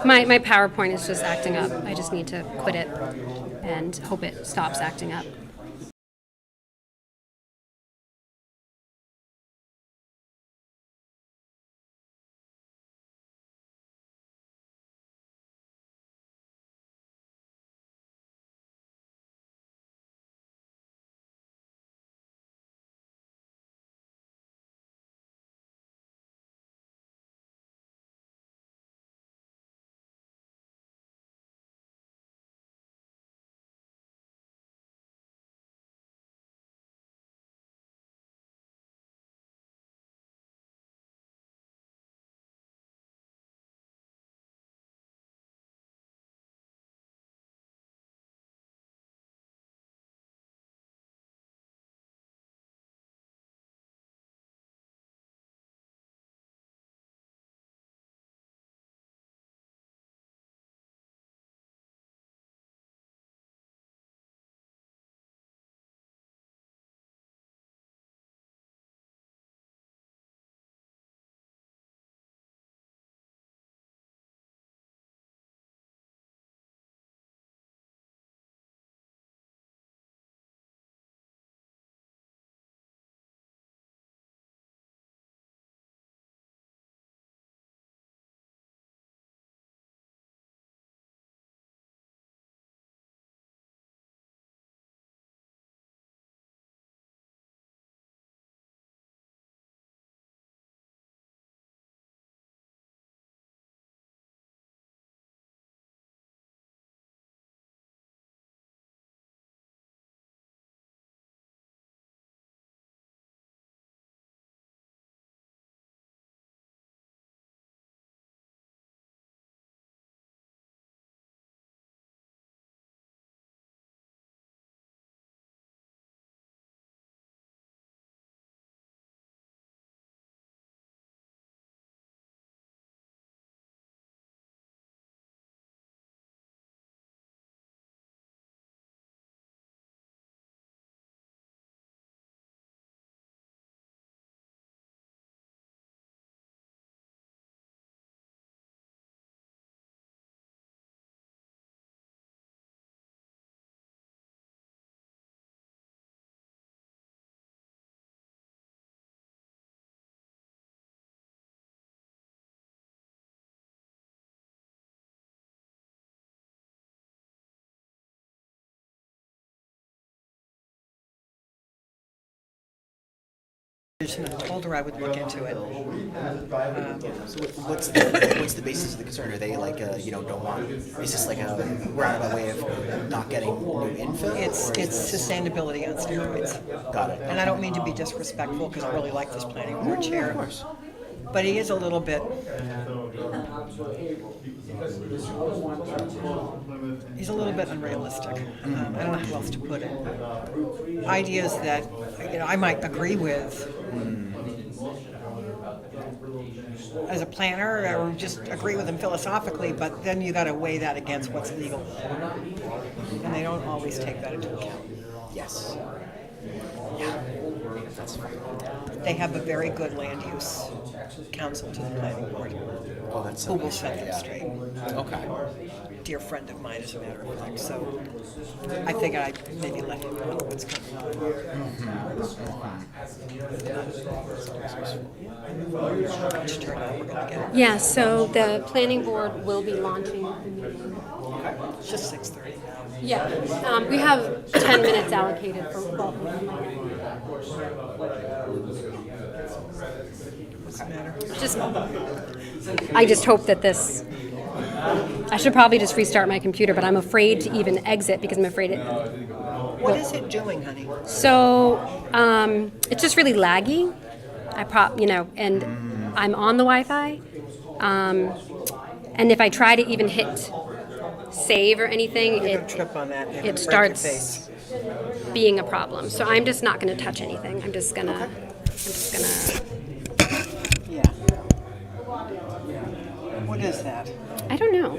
My PowerPoint is just acting up. I just need to quit it and hope it stops acting up. I told her I would look into it. So what's the basis of the concern? Are they like don't want? Is this like a roundabout way of not getting new infill? It's or is this- sustainability on steroids. Got it. And I don't mean to be disrespectful because I really like this planning board chair. But he is a little bit. He's a little bit unrealistic. I don't know how else to put it. Ideas that I might agree with as a planner, or just agree with him philosophically, but then you got to weigh that against what's legal, and they don't always take that into account. Yes. Yeah. That's fine. They have a very good land use counsel to the planning board Oh, that's who will set them straight. Okay. Dear friend of mine, as a matter of fact. So I figured I'd maybe let him know what's coming on. Which turnout we're going to get. Yeah, so the planning board will be launching a meeting. It's just 6:30 now. Yeah, we have 10 minutes allocated for both of them. What's the matter? I just hope that this. I should probably just restart my computer, but I'm afraid to even exit because I'm afraid it. What is it doing, honey? So it's just really laggy. And I'm on the Wi-Fi, and if I try to even hit save or anything, You're going to trip on that. it and break your starts face. being a problem. So I'm just not going to touch anything. I'm just gonna. Yeah. What is that? I don't know.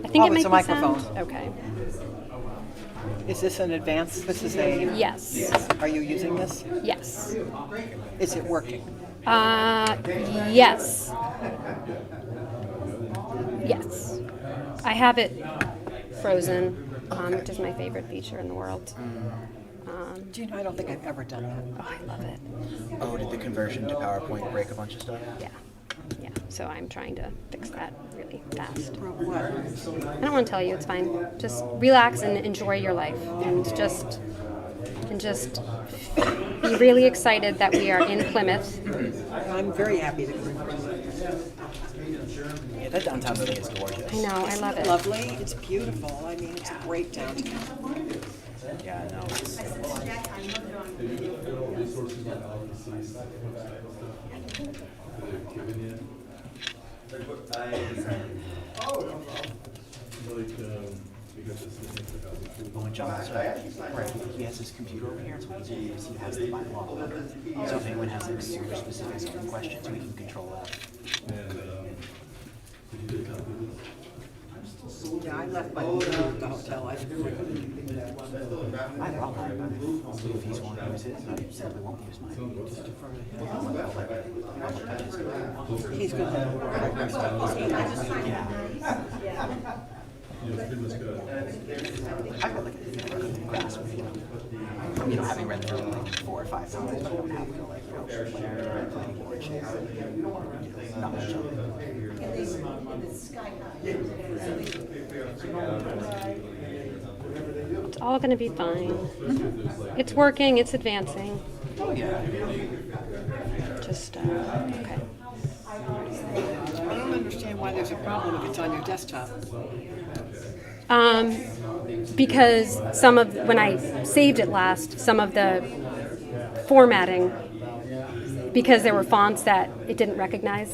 I think Oh, it might it's a be microphone. sound. Okay. Is this an advanced, this is a, Yes, are you using this? yes. Is it working? Yes. Yes. I have it frozen, which is my favorite feature in the world. Do you know, I don't think I've ever done that. Oh, I love it. Oh, did the conversion to PowerPoint break a bunch of stuff? Yeah. Yeah. So I'm trying to fix that really fast. Or what? I don't want to tell you, it's fine. Just relax and enjoy your life and just be really excited that we are in Plymouth. I'm very happy that we're Yeah, that downtown building is gorgeous. I know, I love it. lovely. It's beautiful. I mean, it's a great downtown. Yeah, no. When John's right, he has his computer over here, so he has the bylaw. So if anyone has like super specific zoning questions, we can control that. Yeah, I left my computer at the hotel. I brought mine, but if he's wanting to use his, I simply won't use mine. Just defer to him. He's going to. Yeah. I feel like I could grasp, having read through it like 4 or 5 times, but I don't have to like playing board shit. Not much of It's all going to be fine. It's working, it's advancing. Oh yeah. Just, okay. I don't understand why there's a problem if it's on your desktop. Because when I saved it last, some of the formatting, because there were fonts that it didn't recognize,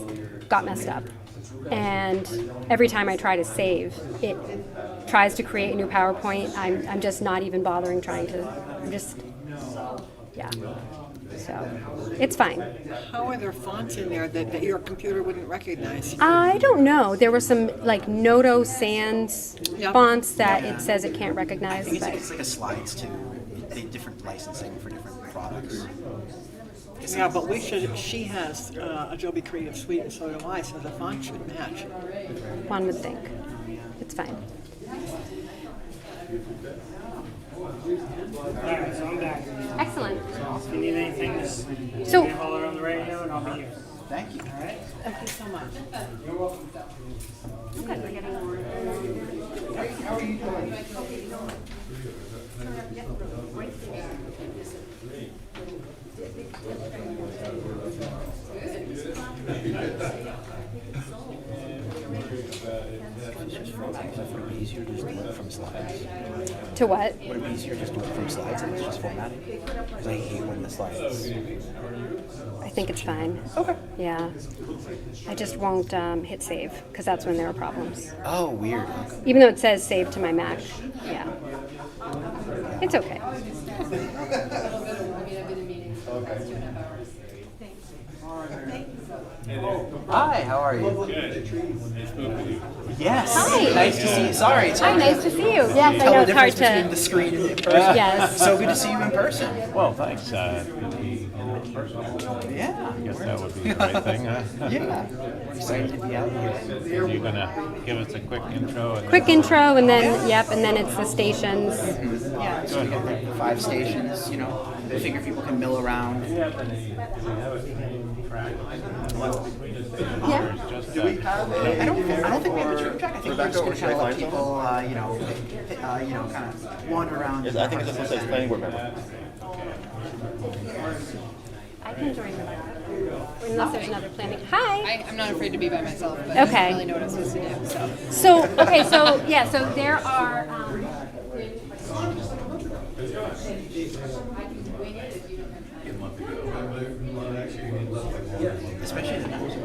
got messed up. And every time I try to save, it tries to create a new PowerPoint. I'm just not even bothering trying to, yeah. So, it's fine. How are there fonts in there that your computer wouldn't recognize? I don't know. There were some like Noto Sans Yep. fonts that it says it can't I recognize. think But it's like a slides too. They different licensing for different products. Yeah, but she has Adobe Creative Suite, and so do I, so the font should match. one would think. It's fine. Alright, so I'm back. Excellent. If you need anything, just So- give a holler on the radio and I'll be here. Thank you. Alright? Thank you so much. I'm good. We're getting more. Would it be easier just to do it from slides? To what? Would it be easier just to do it from slides and it's just formatting? Because I hate when the slides. I think it's fine. Okay. Yeah. I just won't hit save because that's when there are problems. Oh, weird. Even though it says save to my Mac. Yeah. It's okay. Hi, how are you? Yes. Hi. Nice to see you. Sorry. It's Hi, nice to see you. Yes, I Tell know the it's hard difference between the to. screen and in person. Yes. So good to see you in person. Well, thanks. Yeah. I guess that would be the right thing, huh? Yeah. We're excited to be out here. So you're gonna give us a quick intro and Quick intro, and then yep, and then it's the stations. Yeah. So we got like the 5 stations. I figure people can mill around. Yeah. just I don't think we have a trip track. I think we're just gonna kind of let people, kind of wander around. Yes, I think it's just says planning board member. I can join the unless there's another planning. Hi. I'm not afraid to be by myself, but Okay. I don't really know what I'm supposed to do. So So there are. Especially the maps.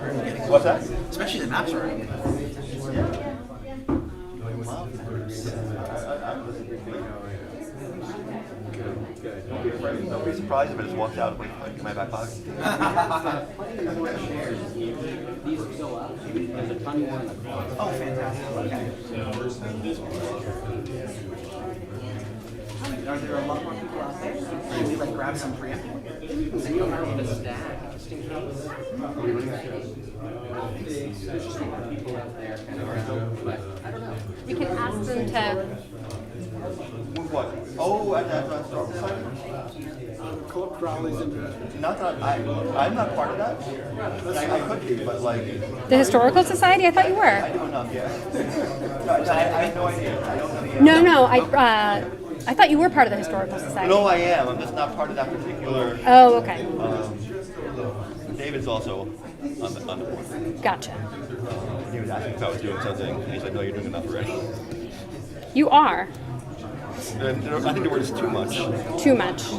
What's that? Especially the maps are already getting. Love maps. Don't be surprised if I just walked out with like in my back pocket. Oh, fantastic. Okay. Are there a lot more people out there? Can we like grab some preemptively? So you don't need a stack just in case. People out there kind of around, but I don't know. We can ask them to. What? Oh, at that historical society? Co-op rallies and Not that I'm not part of that. I could be, but like The Historical Society? I thought you I were. do enough. Yeah. No, I have no idea. I don't know the No, answer. no, I thought you were part of the Historical Society. No, I am. I'm just not part of that particular. Oh, okay. David's also on the board. Gotcha. He was asking if I was doing something, and he's like, "No, you're doing enough already." You are. I think the word is too much. Too much.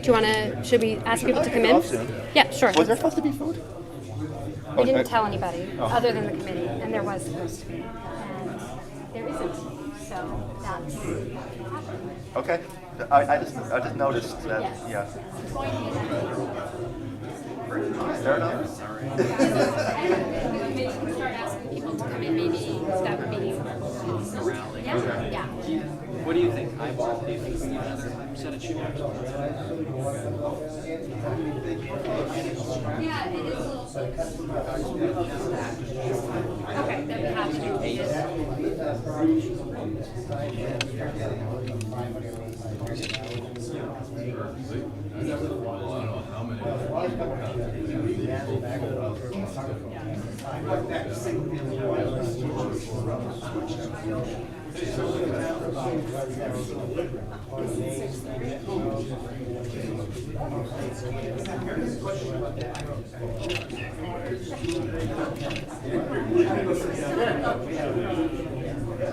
Do you want to, should we ask people to come in? Off soon. Yeah, sure. Was there supposed to be food? We didn't tell anybody other than the committee, and there was supposed to be. And there isn't. So that's happening. Okay. I just noticed that. Yes. Yeah. Fair enough. Maybe we can start asking people to come in, maybe that would be. Yeah, yeah. What do you think? Eyeball? Do you think we need another set of shoes? Yeah, it is a little. Okay, then we have to do it.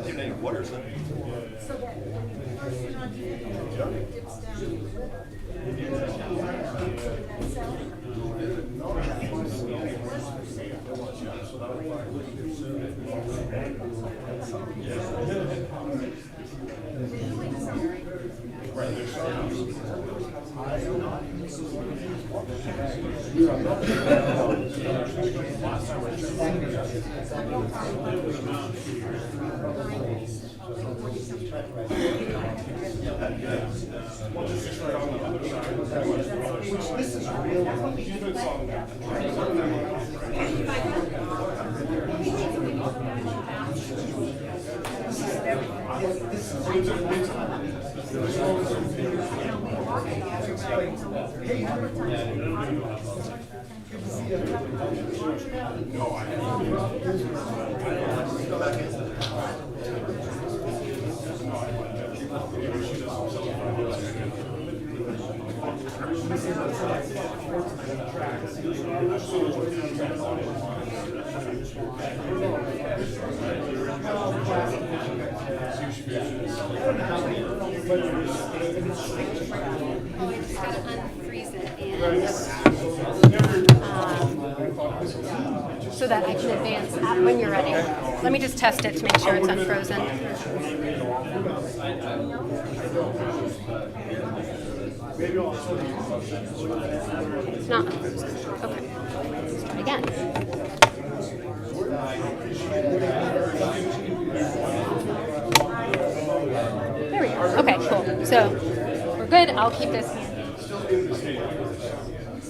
Too many waters, huh? Just gotta unfreeze it so that I can advance when you're ready. Let me just test it to make sure it's unfrozen. It's not unfrozen. Okay. Let's try again. There we go. Okay, cool. So we're good. I'll keep this handy.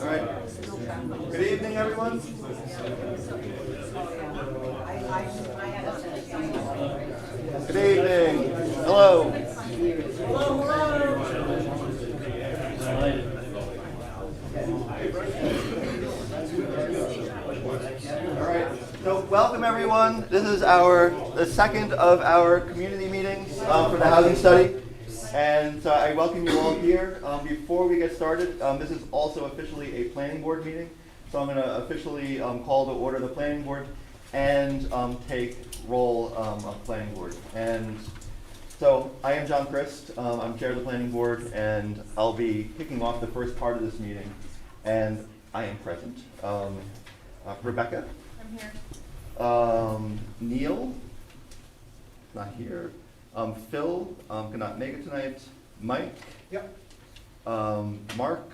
All right. Good evening, everyone. Good evening. Hello. All right. So welcome, everyone. This is the second of our community meetings for the housing study. And so I welcome you all here. Before we get started, this is also officially a planning board meeting. So I'm going to officially call to order the planning board and take roll of planning board. And so I am John Christ. I'm chair of the planning board, and I'll be kicking off the first part of this meeting. And I am present. Rebecca? I'm here. Neil? Not here. Phil cannot make it tonight. Mike? Yep. Mark?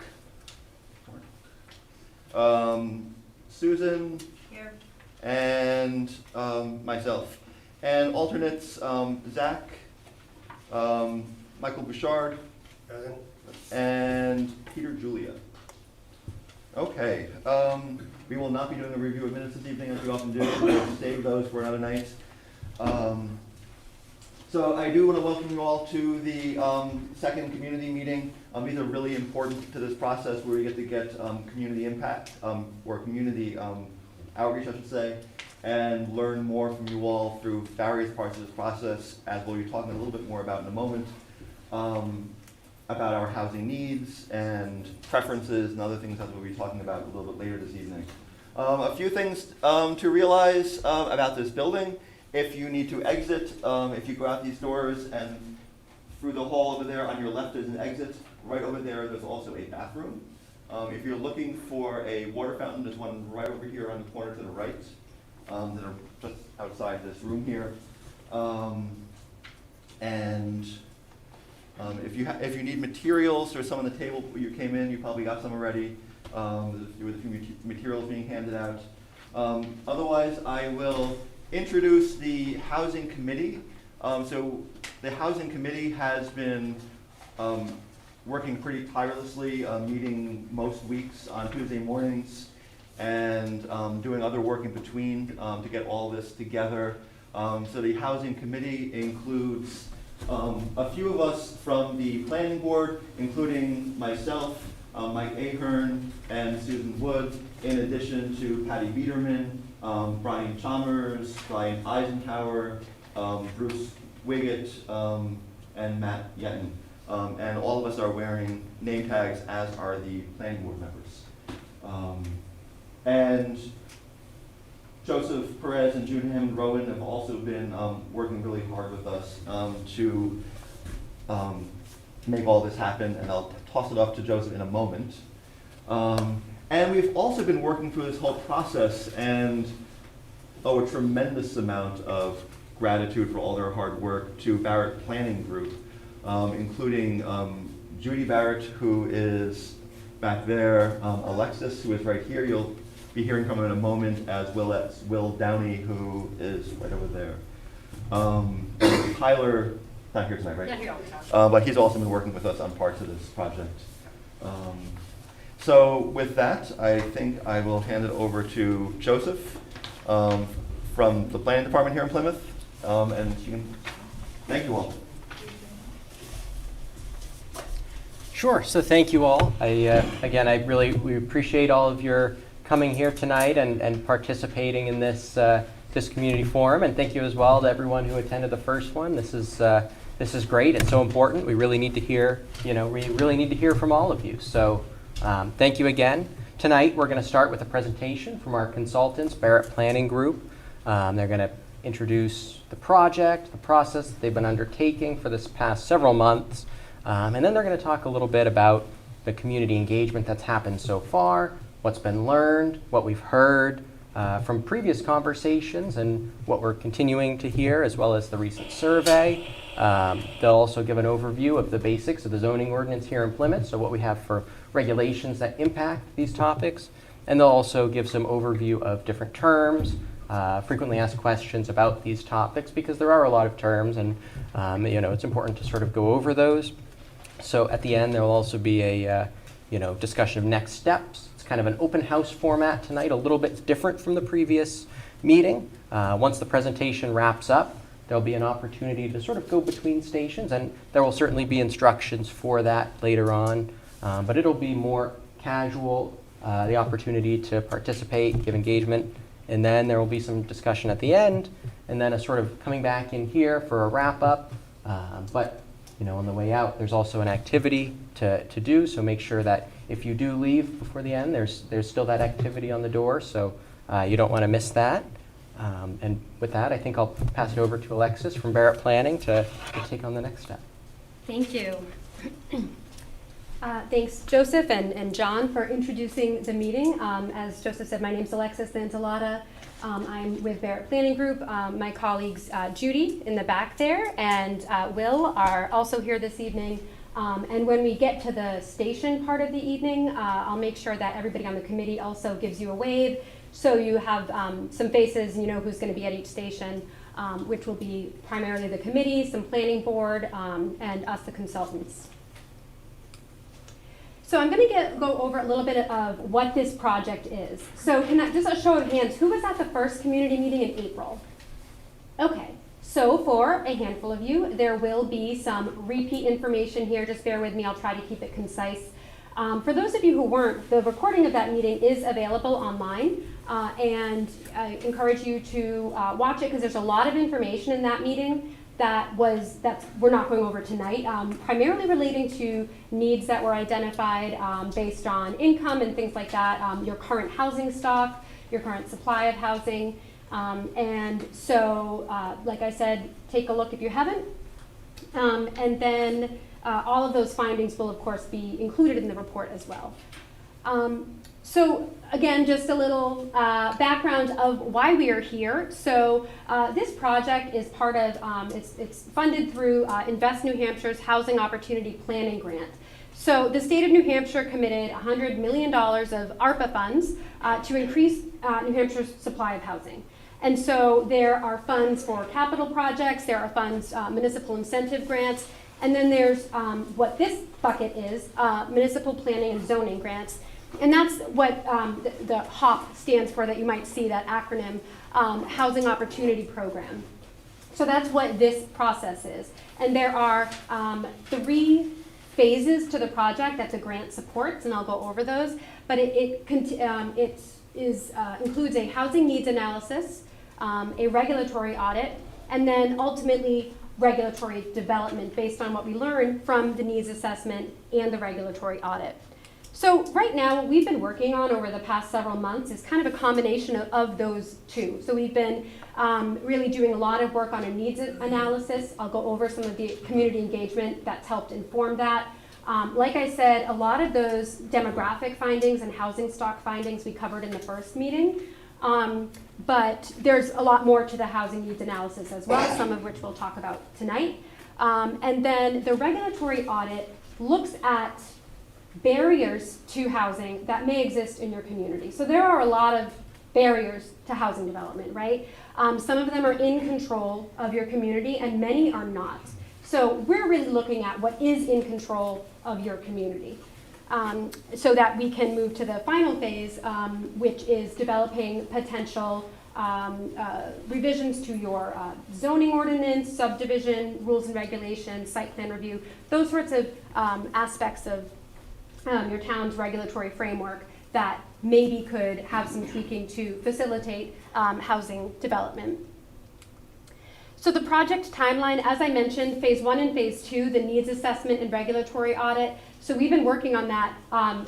Susan? Here. And myself. And alternates, Zach, Michael Bouchard, and Peter Julia. Okay, we will not be doing a review of minutes this evening as we often do. We'll save those for another night. So I do want to welcome you all to the second community meeting. These are really important to this process where we get to get community impact, or community outreach, I should say, and learn more from you all through various parts of this process, as we'll be talking a little bit more about in a moment, about our housing needs and preferences and other things that we'll be talking about a little bit later this evening. A few things to realize about this building. If you need to exit, if you go out these doors and through the hall over there on your left is an exit. Right over there, there's also a bathroom. If you're looking for a water fountain, there's one right over here on the corner to the right, that are just outside this room here. If you need materials, there's some on the table where you came in. You probably got some already. There were a few materials being handed out. Otherwise, I will introduce the housing committee. So the housing committee has been working pretty tirelessly, meeting most weeks on Tuesday mornings and doing other work in between to get all this together. So the housing committee includes a few of us from the planning board, including myself, Mike Ahern, and Susan Wood, in addition to Patty Biederman, Brian Chalmers, Brian Eisenhower, Bruce Wiggett, and Matt Yetton. And all of us are wearing name tags, as are the planning board members. And Joseph Perez and June Hammond Rowan have also been working really hard with us to make all this happen, and I'll toss it off to Joseph in a moment. And we've also been working through this whole process and owe a tremendous amount of gratitude for all their hard work to Barrett Planning Group, including Judy Barrett, who is back there, Alexis, who is right here. You'll be hearing from him in a moment, as well as Will Downey, who is right over there. Tyler, not here tonight, right? Yeah, here all the time. But he's also been working with us on parts of this project. So with that, I think I will hand it over to Joseph from the planning department here in Plymouth, and she can Thank you all. Sure. So thank you all. Again, we appreciate all of your coming here tonight and participating in this this community forum. And thank you as well to everyone who attended the first one. This is great. It's so important. We really need to hear, we really need to hear from all of you. So thank you again. Tonight we're going to start with a presentation from our consultants, Barrett Planning Group. They're going to introduce the project, the process that they've been undertaking for this past several months. And then they're going to talk a little bit about the community engagement that's happened so far, what's been learned, what we've heard from previous conversations, and what we're continuing to hear, as well as the recent survey. They'll also give an overview of the basics of the zoning ordinance here in Plymouth, so what we have for regulations that impact these topics. And they'll also give some overview of different terms, frequently asked questions about these topics, because there are a lot of terms, and it's important to sort of go over those. So at the end, there will also be a discussion of next steps. It's kind of an open house format tonight, a little bit different from the previous meeting. Once the presentation wraps up, there'll be an opportunity to sort of go between stations, and there will certainly be instructions for that later on. But it'll be more casual, the opportunity to participate, give engagement, and then there will be some discussion at the end, and then a sort of coming back in here for a wrap up. But on the way out, there's also an activity to do, so make sure that if you do leave before the end, there's still that activity on the door, so you don't want to miss that. And with that, I think I'll pass it over to Alexis from Barrett Planning to take on the next step. Thank you. Thanks, Joseph and John, for introducing the meeting. As Joseph said, my name's Alexis Lanzalata. I'm with Barrett Planning Group. My colleagues Judy in the back there and Will are also here this evening. And when we get to the station part of the evening, I'll make sure that everybody on the committee also gives you a wave, so you have some faces, who's going to be at each station, which will be primarily the committee, some planning board, and us, the consultants. So I'm going to go over a little bit of what this project is. So just a show of hands, who was at the first community meeting in April? Okay, so for a handful of you, there will be some repeat information here. Just bear with me, I'll try to keep it concise. For those of you who weren't, the recording of that meeting is available online, and I encourage you to watch it, because there's a lot of information in that meeting that we're not going over tonight, primarily relating to needs that were identified based on income and things like that, your current housing stock, your current supply of housing. And so, like I said, take a look if you haven't. And then all of those findings will, of course, be included in the report as well. So again, just a little background of why we are here. So this project is part of, it's funded through Invest New Hampshire's Housing Opportunity Planning Grant. So the state of New Hampshire committed $100 million of ARPA funds to increase New Hampshire's supply of housing. And so there are funds for capital projects, there are funds, municipal incentive grants, and then there's what this bucket is, municipal planning and zoning grants. And that's what the HOP stands for, that you might see, that acronym, Housing Opportunity Program. So that's what this process is. And there are 3 phases to the project that the grant supports, and I'll go over those. But it includes a housing needs analysis, a regulatory audit, and then ultimately regulatory development based on what we learn from the needs assessment and the regulatory audit. So right now, what we've been working on over the past several months is kind of a combination of those two. So we've been really doing a lot of work on a needs analysis. I'll go over some of the community engagement that's helped inform that. Like I said, a lot of those demographic findings and housing stock findings we covered in the first meeting. But there's a lot more to the housing needs analysis as well, some of which we'll talk about tonight. And then the regulatory audit looks at barriers to housing that may exist in your community. So there are a lot of barriers to housing development, right? Some of them are in control of your community and many are not. So we're really looking at what is in control of your community, so that we can move to the final phase, which is developing potential revisions to your zoning ordinance, subdivision, rules and regulations, site plan review, those sorts of aspects of your town's regulatory framework that maybe could have some tweaking to facilitate housing development. So the project timeline, as I mentioned, phase 1 and phase 2, the needs assessment and regulatory audit. So we've been working on that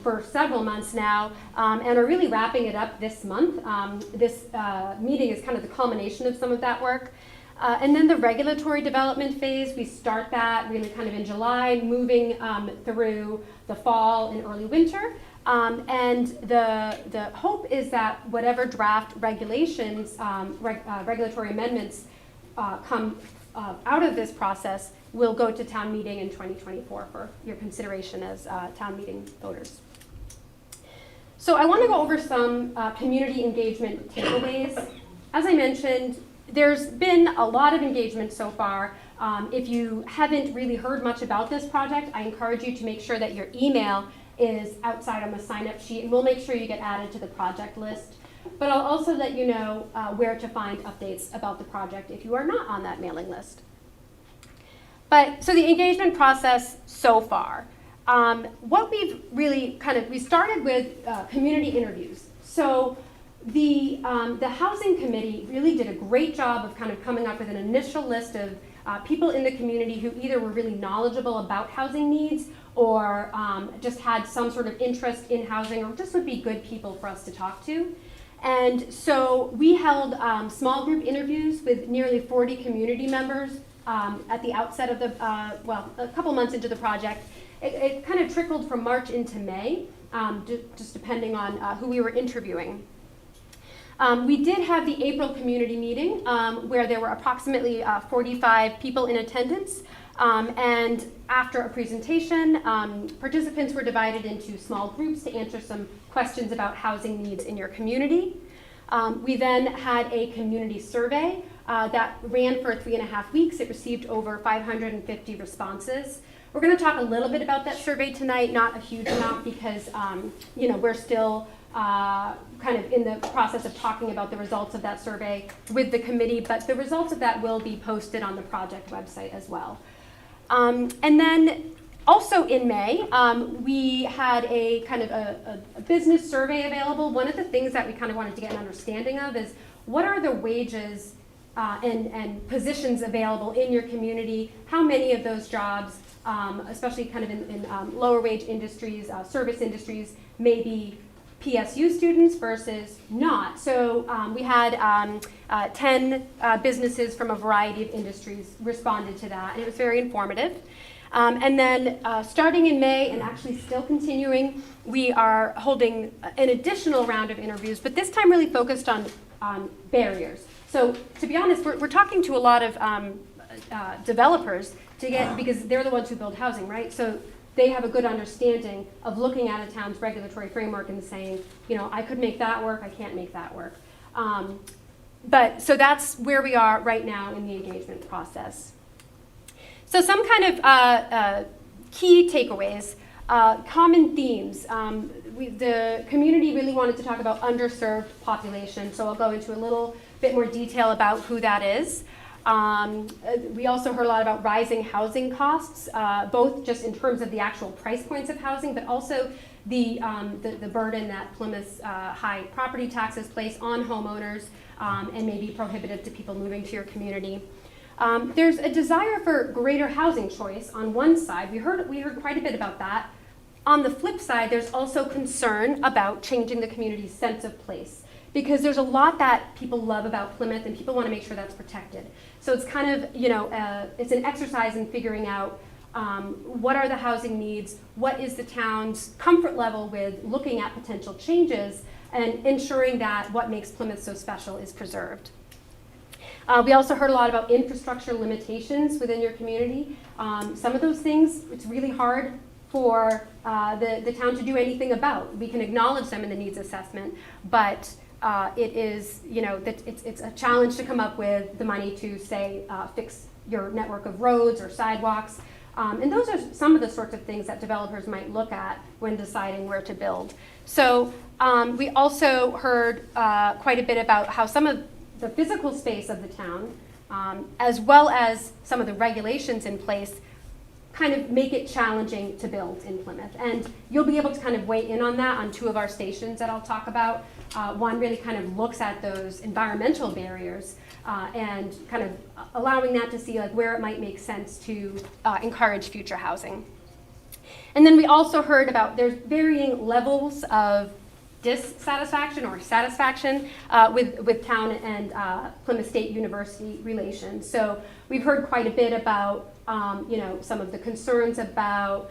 for several months now and are really wrapping it up this month. This meeting is kind of the culmination of some of that work. And then the regulatory development phase, we start that really kind of in July, moving through the fall and early winter. And the hope is that whatever draft regulations, regulatory amendments come out of this process will go to town meeting in 2024 for your consideration as town meeting voters. So I want to go over some community engagement takeaways. As I mentioned, there's been a lot of engagement so far. If you haven't really heard much about this project, I encourage you to make sure that your email is outside on the sign-up sheet, and we'll make sure you get added to the project list. But I'll also let you know where to find updates about the project if you are not on that mailing list. But so the engagement process so far, what we've really we started with community interviews. So the housing committee really did a great job of kind of coming up with an initial list of people in the community who either were really knowledgeable about housing needs or just had some sort of interest in housing or just would be good people for us to talk to. And so we held small group interviews with nearly 40 community members at the outset of the, a couple months into the project. It kind of trickled from March into May, just depending on who we were interviewing. We did have the April community meeting where there were approximately 45 people in attendance. And after a presentation, participants were divided into small groups to answer some questions about housing needs in your community. We then had a community survey that ran for 3.5 weeks. It received over 550 responses. We're going to talk a little bit about that survey tonight, not a huge amount because we're still kind of in the process of talking about the results of that survey with the committee, but the results of that will be posted on the project website as well. And then also in May, we had a kind of a business survey available. One of the things that we kind of wanted to get an understanding of is what are the wages and positions available in your community? How many of those jobs, especially kind of in lower wage industries, service industries, may be PSU students versus not. So we had 10 businesses from a variety of industries responded to that, and it was very informative. And then starting in May and actually still continuing, we are holding an additional round of interviews, but this time really focused on barriers. So to be honest, we're talking to a lot of developers because they're the ones who build housing, right? So they have a good understanding of looking at a town's regulatory framework and saying, I could make that work, I can't make that work. But so that's where we are right now in the engagement process. So some kind of key takeaways, common themes. The community really wanted to talk about underserved population, so I'll go into a little bit more detail about who that is. We also heard a lot about rising housing costs, both just in terms of the actual price points of housing, but also the burden that Plymouth's high property taxes place on homeowners and may be prohibitive to people moving to your community. There's a desire for greater housing choice on one side. We heard quite a bit about that. On the flip side, there's also concern about changing the community's sense of place, because there's a lot that people love about Plymouth and people want to make sure that's protected. So it's kind of, it's an exercise in figuring out what are the housing needs, what is the town's comfort level with looking at potential changes and ensuring that what makes Plymouth so special is preserved. We also heard a lot about infrastructure limitations within your community. Some of those things, it's really hard for the town to do anything about. We can acknowledge them in the needs assessment, but it is, it's a challenge to come up with the money to, say, fix your network of roads or sidewalks. And those are some of the sorts of things that developers might look at when deciding where to build. So we also heard quite a bit about how some of the physical space of the town, as well as some of the regulations in place, kind of make it challenging to build in Plymouth. And you'll be able to kind of weigh in on that on 2 of our stations that I'll talk about. One really kind of looks at those environmental barriers and kind of allowing that to see like where it might make sense to encourage future housing. And then we also heard about there's varying levels of dissatisfaction or satisfaction with town and Plymouth State University relations. So we've heard quite a bit about some of the concerns about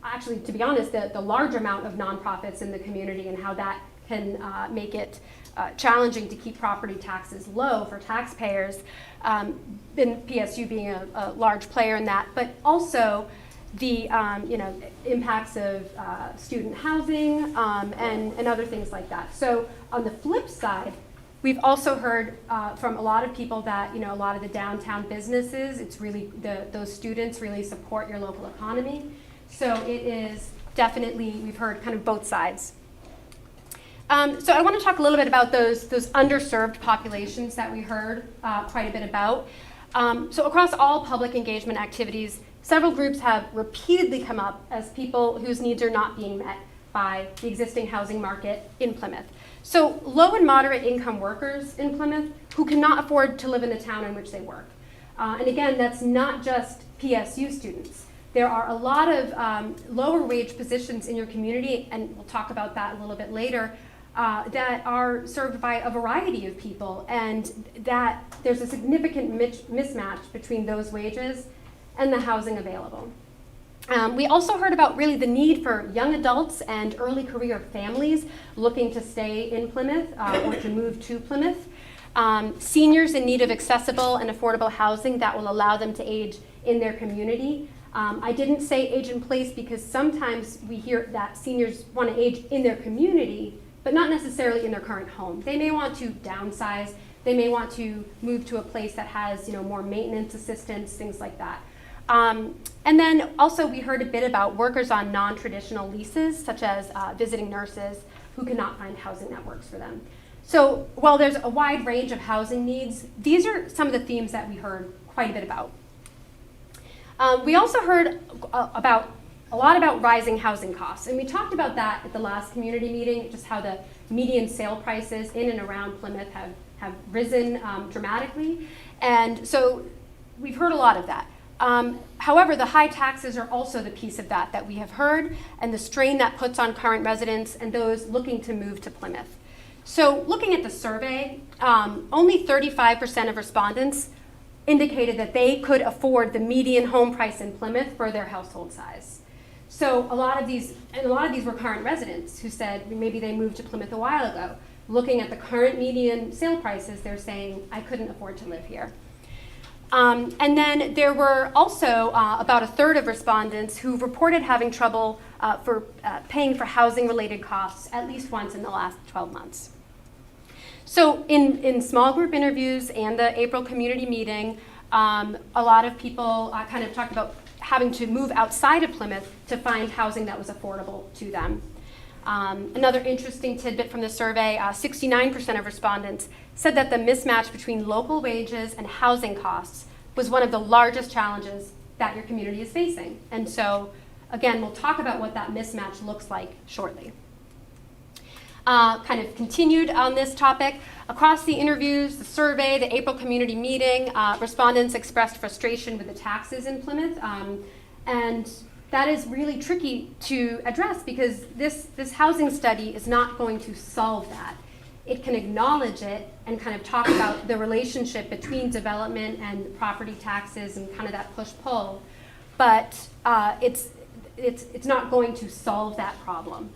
actually, to be honest, the large amount of nonprofits in the community and how that can make it challenging to keep property taxes low for taxpayers, PSU being a large player in that, but also the impacts of student housing and other things like that. So on the flip side, we've also heard from a lot of people that a lot of the downtown businesses, it's really those students really support your local economy. So it is definitely, we've heard kind of both sides. So I want to talk a little bit about those underserved populations that we heard quite a bit about. So across all public engagement activities, several groups have repeatedly come up as people whose needs are not being met by the existing housing market in Plymouth. So low and moderate income workers in Plymouth who cannot afford to live in the town in which they work. And again, that's not just PSU students. There are a lot of lower wage positions in your community, and we'll talk about that a little bit later, that are served by a variety of people, and that there's a significant mismatch between those wages and the housing available. We also heard about really the need for young adults and early career families looking to stay in Plymouth or to move to Plymouth. Seniors in need of accessible and affordable housing that will allow them to age in their community. I didn't say age in place because sometimes we hear that seniors want to age in their community, but not necessarily in their current home. They may want to downsize. They may want to move to a place that has more maintenance assistance, things like that. And then also we heard a bit about workers on non-traditional leases, such as visiting nurses who cannot find housing that works for them. So while there's a wide range of housing needs, these are some of the themes that we heard quite a bit about. We also heard a lot about rising housing costs, and we talked about that at the last community meeting, just how the median sale prices in and around Plymouth have risen dramatically, and so we've heard a lot of that. However, the high taxes are also the piece of that we have heard, and the strain that puts on current residents and those looking to move to Plymouth. So looking at the survey, only 35% of respondents indicated that they could afford the median home price in Plymouth for their household size. So a lot of these were current residents who said maybe they moved to Plymouth a while ago. Looking at the current median sale prices, they're saying, I couldn't afford to live here. And then there were also about a third of respondents who reported having trouble paying for housing-related costs at least once in the last 12 months. So in small group interviews and the April community meeting, a lot of people kind of talked about having to move outside of Plymouth to find housing that was affordable to them. Another interesting tidbit from the survey, 69% of respondents said that the mismatch between local wages and housing costs was one of the largest challenges that your community is facing. And so, again, we'll talk about what that mismatch looks like shortly. Kind of continued on this topic. Across the interviews, the survey, the April community meeting, respondents expressed frustration with the taxes in Plymouth. And that is really tricky to address because this housing study is not going to solve that. It can acknowledge it and kind of talk about the relationship between development and property taxes and kind of that push-pull, but it's not going to solve that problem.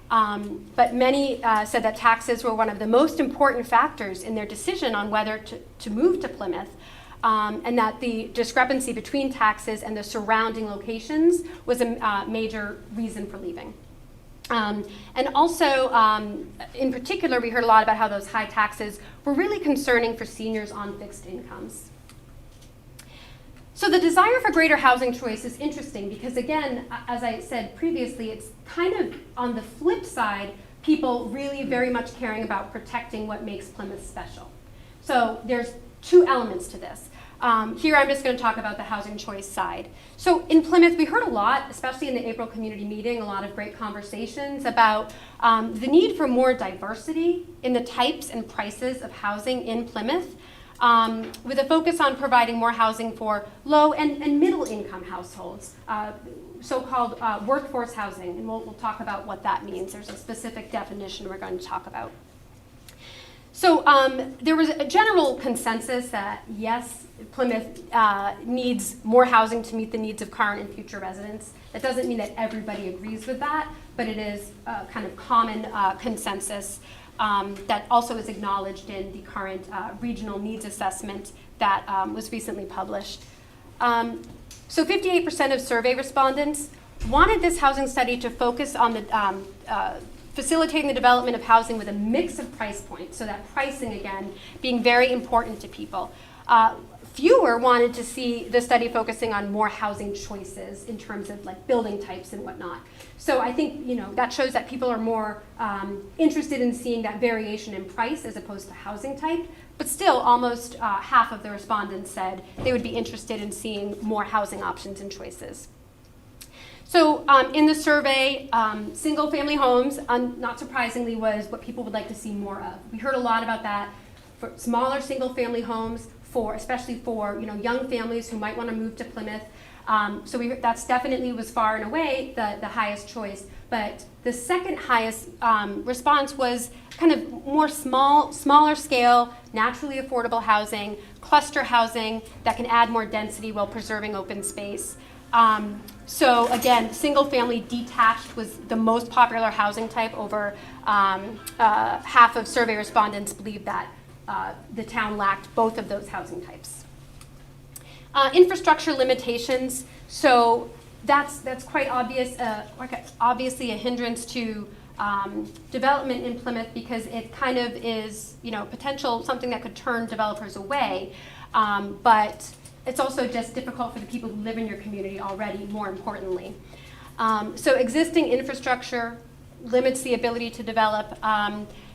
But many said that taxes were one of the most important factors in their decision on whether to move to Plymouth, and that the discrepancy between taxes and the surrounding locations was a major reason for leaving. And also, in particular, we heard a lot about how those high taxes were really concerning for seniors on fixed incomes. So the desire for greater housing choice is interesting because, again, as I said previously, it's kind of on the flip side people really very much caring about protecting what makes Plymouth special. So there's two elements to this. Here I'm just going to talk about the housing choice side. So in Plymouth, we heard a lot, especially in the April community meeting, a lot of great conversations about the need for more diversity in the types and prices of housing in Plymouth, with a focus on providing more housing for low and middle income households, so-called workforce housing, and we'll talk about what that means. There's a specific definition we're going to talk about. So there was a general consensus that yes, Plymouth needs more housing to meet the needs of current and future residents. That doesn't mean that everybody agrees with that, but it is a kind of common consensus that also is acknowledged in the current regional needs assessment that was recently published. So 58% of survey respondents wanted this housing study to focus on the facilitating the development of housing with a mix of price points, so that pricing, again, being very important to people. Fewer wanted to see the study focusing on more housing choices in terms of like building types and whatnot. So I think that shows that people are more interested in seeing that variation in price as opposed to housing type. But still, almost half of the respondents said they would be interested in seeing more housing options and choices. So in the survey, single-family homes, not surprisingly, was what people would like to see more of. We heard a lot about that for smaller single-family homes, especially for young families who might want to move to Plymouth. So that's definitely was far and away the highest choice. But the second highest response was kind of more smaller scale, naturally affordable housing, cluster housing that can add more density while preserving open space. So again, single family detached was the most popular housing type. Over half of survey respondents believed that the town lacked both of those housing types. Infrastructure limitations. So that's quite obvious. Obviously a hindrance to development in Plymouth because it kind of is potential something that could turn developers away, but it's also just difficult for the people who live in your community already, more importantly. So existing infrastructure limits the ability to develop.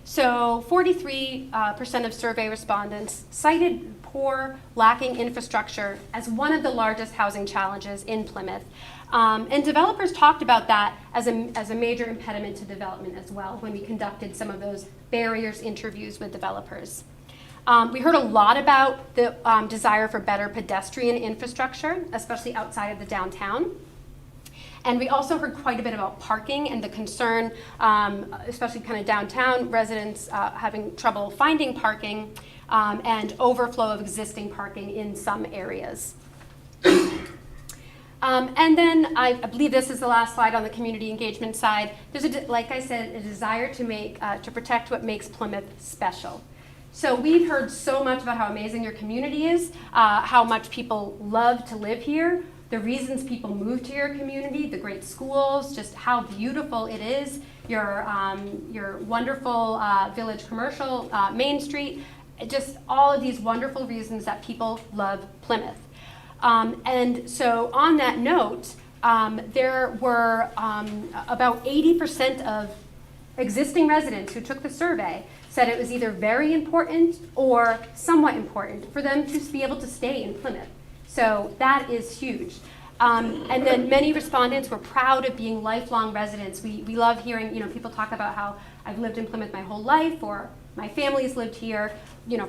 So 43% of survey respondents cited poor, lacking infrastructure as one of the largest housing challenges in Plymouth. And developers talked about that as a major impediment to development as well when we conducted some of those barriers interviews with developers. We heard a lot about the desire for better pedestrian infrastructure, especially outside of the downtown. And we also heard quite a bit about parking and the concern, especially kind of downtown residents having trouble finding parking and overflow of existing parking in some areas. And then I believe this is the last slide on the community engagement side. There's, like I said, a desire to protect what makes Plymouth special. So we've heard so much about how amazing your community is, how much people love to live here, the reasons people move to your community, the great schools, just how beautiful it is, your wonderful village commercial, Main Street, just all of these wonderful reasons that people love Plymouth. And so on that note, there were about 80% of existing residents who took the survey said it was either very important or somewhat important for them to be able to stay in Plymouth. So that is huge. And then many respondents were proud of being lifelong residents. We love hearing people talk about how I've lived in Plymouth my whole life, or my family's lived here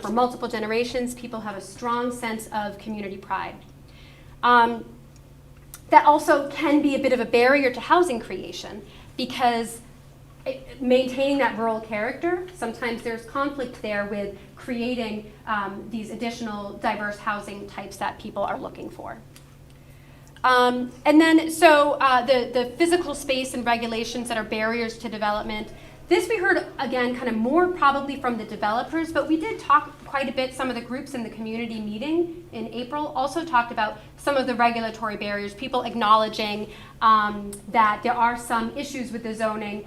for multiple generations. People have a strong sense of community pride. That also can be a bit of a barrier to housing creation because maintaining that rural character, sometimes there's conflict there with creating these additional diverse housing types that people are looking for. And then, so the physical space and regulations that are barriers to development. This we heard, again, kind of more probably from the developers, but we did talk quite a bit. Some of the groups in the community meeting in April also talked about some of the regulatory barriers, people acknowledging that there are some issues with the zoning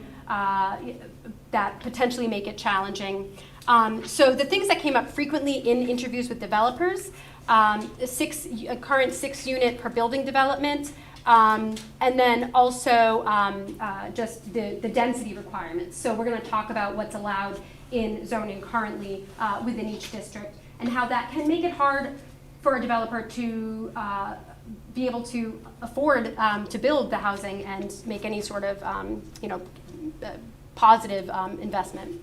that potentially make it challenging. So the things that came up frequently in interviews with developers, a current 6-unit per building development, And then also just the density requirements. So we're going to talk about what's allowed in zoning currently within each district and how that can make it hard for a developer to be able to afford to build the housing and make any sort of positive investment.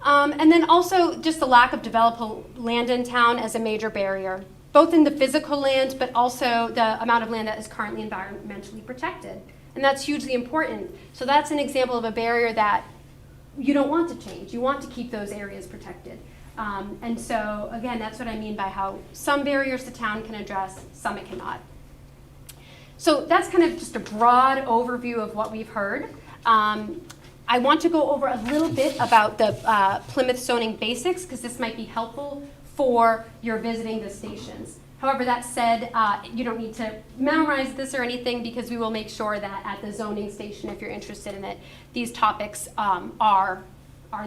And then also just the lack of developable land in town as a major barrier, both in the physical land, but also the amount of land that is currently environmentally protected. And that's hugely important. So that's an example of a barrier that you don't want to change. You want to keep those areas protected. And so, again, that's what I mean by how some barriers the town can address, some it cannot. So that's kind of just a broad overview of what we've heard. I want to go over a little bit about the Plymouth zoning basics, because this might be helpful for your visiting the stations. However, that said, you don't need to memorize this or anything, because we will make sure that at the zoning station, if you're interested in it, these topics are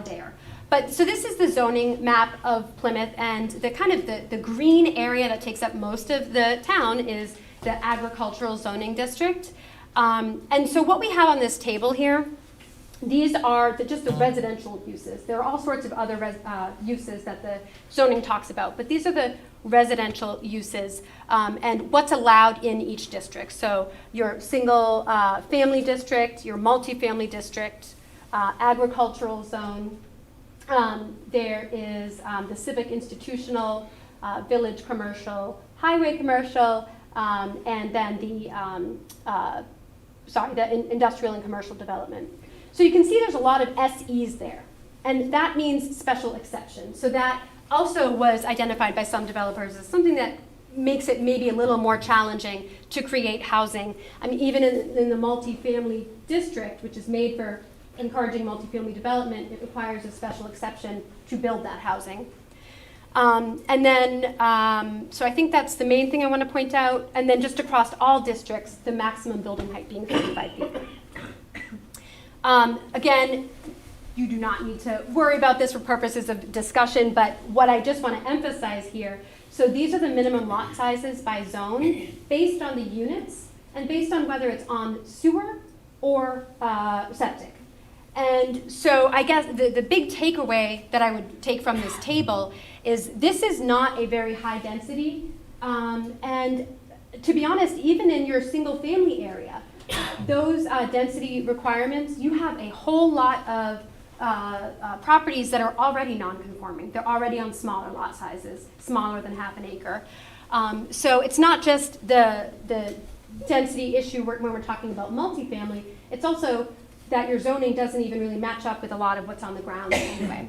there. But so this is the zoning map of Plymouth, and the kind of the green area that takes up most of the town is the agricultural zoning district. And so what we have on this table here, these are just the residential uses. There are all sorts of other uses that the zoning talks about, but these are the residential uses and what's allowed in each district. So your single family district, your multifamily district, agricultural zone. There is the civic institutional, village commercial, highway commercial, and then the industrial and commercial development. So you can see there's a lot of SEs there, and that means special exception. So that also was identified by some developers as something that makes it maybe a little more challenging to create housing. I mean, even in the multifamily district, which is made for encouraging multifamily development, it requires a special exception to build that housing. And then, so I think that's the main thing I want to point out. And then just across all districts, the maximum building height being 35 feet. Again, you do not need to worry about this for purposes of discussion, but what I just want to emphasize here, so these are the minimum lot sizes by zone based on the units and based on whether it's on sewer or septic. And so I guess the big takeaway that I would take from this table is this is not a very high density. And to be honest, even in your single family area, those density requirements, you have a whole lot of properties that are already non-conforming. They're already on smaller lot sizes, smaller than half an acre. So it's not just the density issue when we're talking about multifamily, it's also that your zoning doesn't even really match up with a lot of what's on the ground anyway.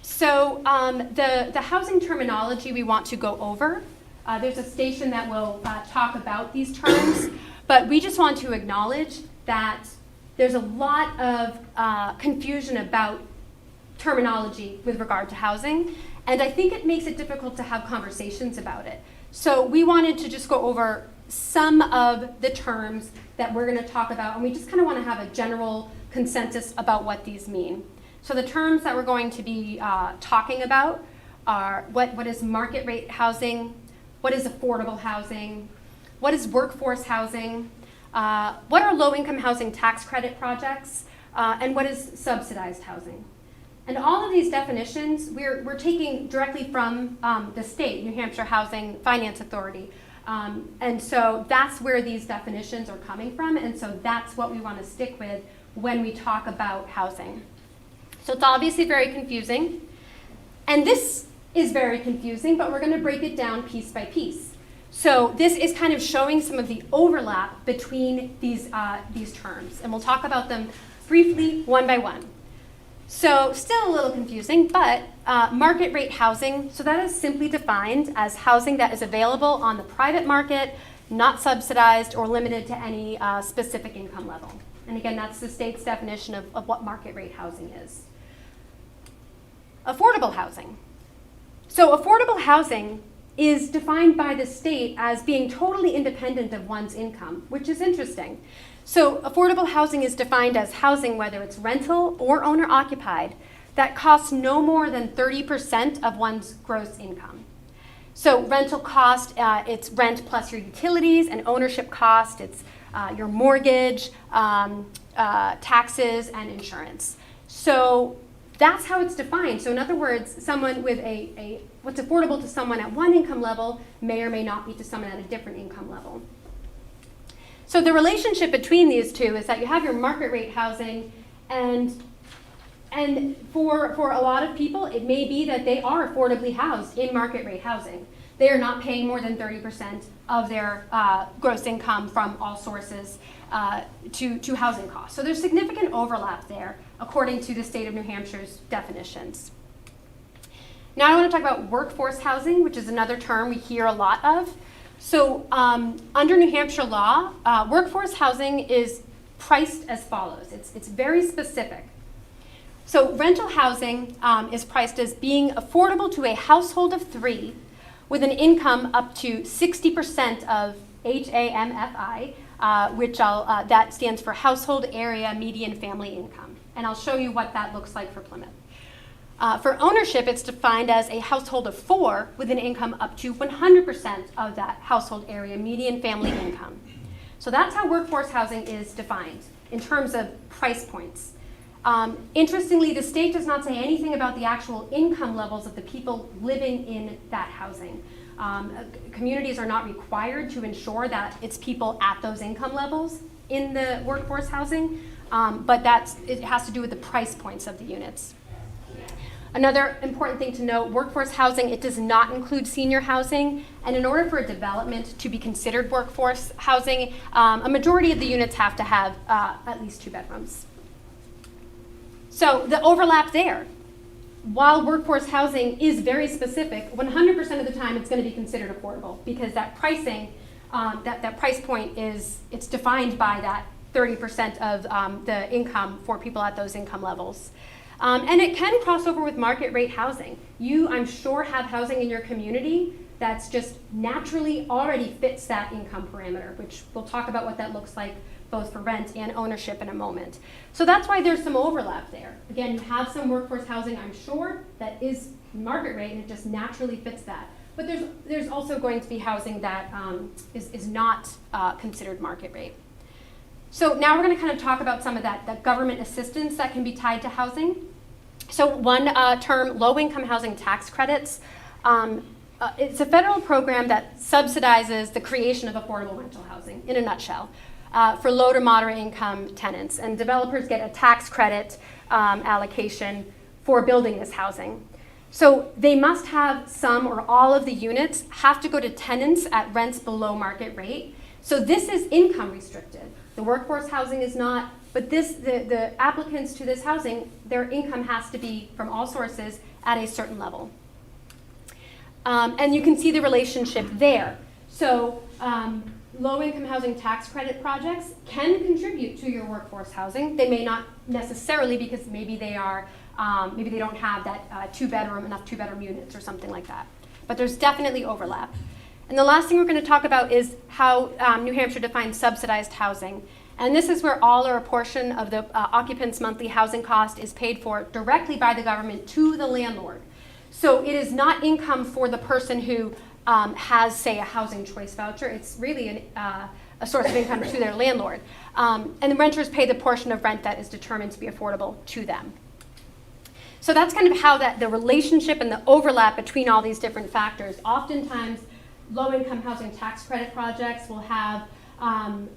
So the housing terminology we want to go over. There's a station that will talk about these terms, but we just want to acknowledge that there's a lot of confusion about terminology with regard to housing, and I think it makes it difficult to have conversations about it. So we wanted to just go over some of the terms that we're going to talk about, and we just kind of want to have a general consensus about what these mean. So the terms that we're going to be talking about are what is market rate housing, what is affordable housing, what is workforce housing, what are low-income housing tax credit projects, and what is subsidized housing. And all of these definitions we're taking directly from the state, New Hampshire Housing Finance Authority. And so that's where these definitions are coming from, and so that's what we want to stick with when we talk about housing. So it's obviously very confusing, and this is very confusing, but we're going to break it down piece by piece. So this is kind of showing some of the overlap between these terms, and we'll talk about them briefly one by one. So still a little confusing, but market rate housing, so that is simply defined as housing that is available on the private market, not subsidized or limited to any specific income level. And again, that's the state's definition of what market rate housing is. Affordable housing. So affordable housing is defined by the state as being totally independent of one's income, which is interesting. So affordable housing is defined as housing, whether it's rental or owner-occupied, that costs no more than 30% of one's gross income. So rental cost, it's rent plus your utilities, and ownership cost, it's your mortgage, taxes, and insurance. So that's how it's defined. So in other words, someone with what's affordable to someone at one income level may or may not be to someone at a different income level. So the relationship between these two is that you have your market rate housing, and for a lot of people, it may be that they are affordably housed in market rate housing. They are not paying more than 30% of their gross income from all sources to housing costs. So there's significant overlap there, according to the state of New Hampshire's definitions. Now I want to talk about workforce housing, which is another term we hear a lot of. So under New Hampshire law, workforce housing is priced as follows. It's very specific. So rental housing is priced as being affordable to a household of 3 with an income up to 60% of HAMFI, which that stands for Household Area Median Family Income. And I'll show you what that looks like for Plymouth. For ownership, it's defined as a household of 4 with an income up to 100% of that household area median family income. So that's how workforce housing is defined in terms of price points. Interestingly, the state does not say anything about the actual income levels of the people living in that housing. Communities are not required to ensure that it's people at those income levels in the workforce housing, but it has to do with the price points of the units. Another important thing to note, workforce housing, it does not include senior housing, and in order for a development to be considered workforce housing, a majority of the units have to have at least 2 bedrooms. So the overlap there. While workforce housing is very specific, 100% of the time it's going to be considered affordable because that pricing, that price point it's defined by that 30% of the income for people at those income levels. And it can cross over with market rate housing. You, I'm sure, have housing in your community that's just naturally already fits that income parameter, which we'll talk about what that looks like both for rent and ownership in a moment. So that's why there's some overlap there. Again, you have some workforce housing, I'm sure, that is market rate and it just naturally fits that. But there's also going to be housing that is not considered market rate. So now we're going to kind of talk about some of that government assistance that can be tied to housing. So one term, low-income housing tax credits. It's a federal program that subsidizes the creation of affordable rental housing, in a nutshell, for low to moderate income tenants. And developers get a tax credit allocation for building this housing. So they must have some or all of the units have to go to tenants at rents below market rate. So this is income restricted. The workforce housing is not, but the applicants to this housing, their income has to be from all sources at a certain level. And you can see the relationship there. So low-income housing tax credit projects can contribute to your workforce housing. They may not necessarily because maybe they are, maybe they don't have that enough two-bedroom units or something like that. But there's definitely overlap. And the last thing we're going to talk about is how New Hampshire defines subsidized housing. And this is where all or a portion of the occupant's monthly housing cost is paid for directly by the government to the landlord. So it is not income for the person who has, say, a housing choice voucher. It's really a source of income to their landlord. And the renters pay the portion of rent that is determined to be affordable to them. So that's kind of how the relationship and the overlap between all these different factors. Oftentimes, low-income housing tax credit projects will have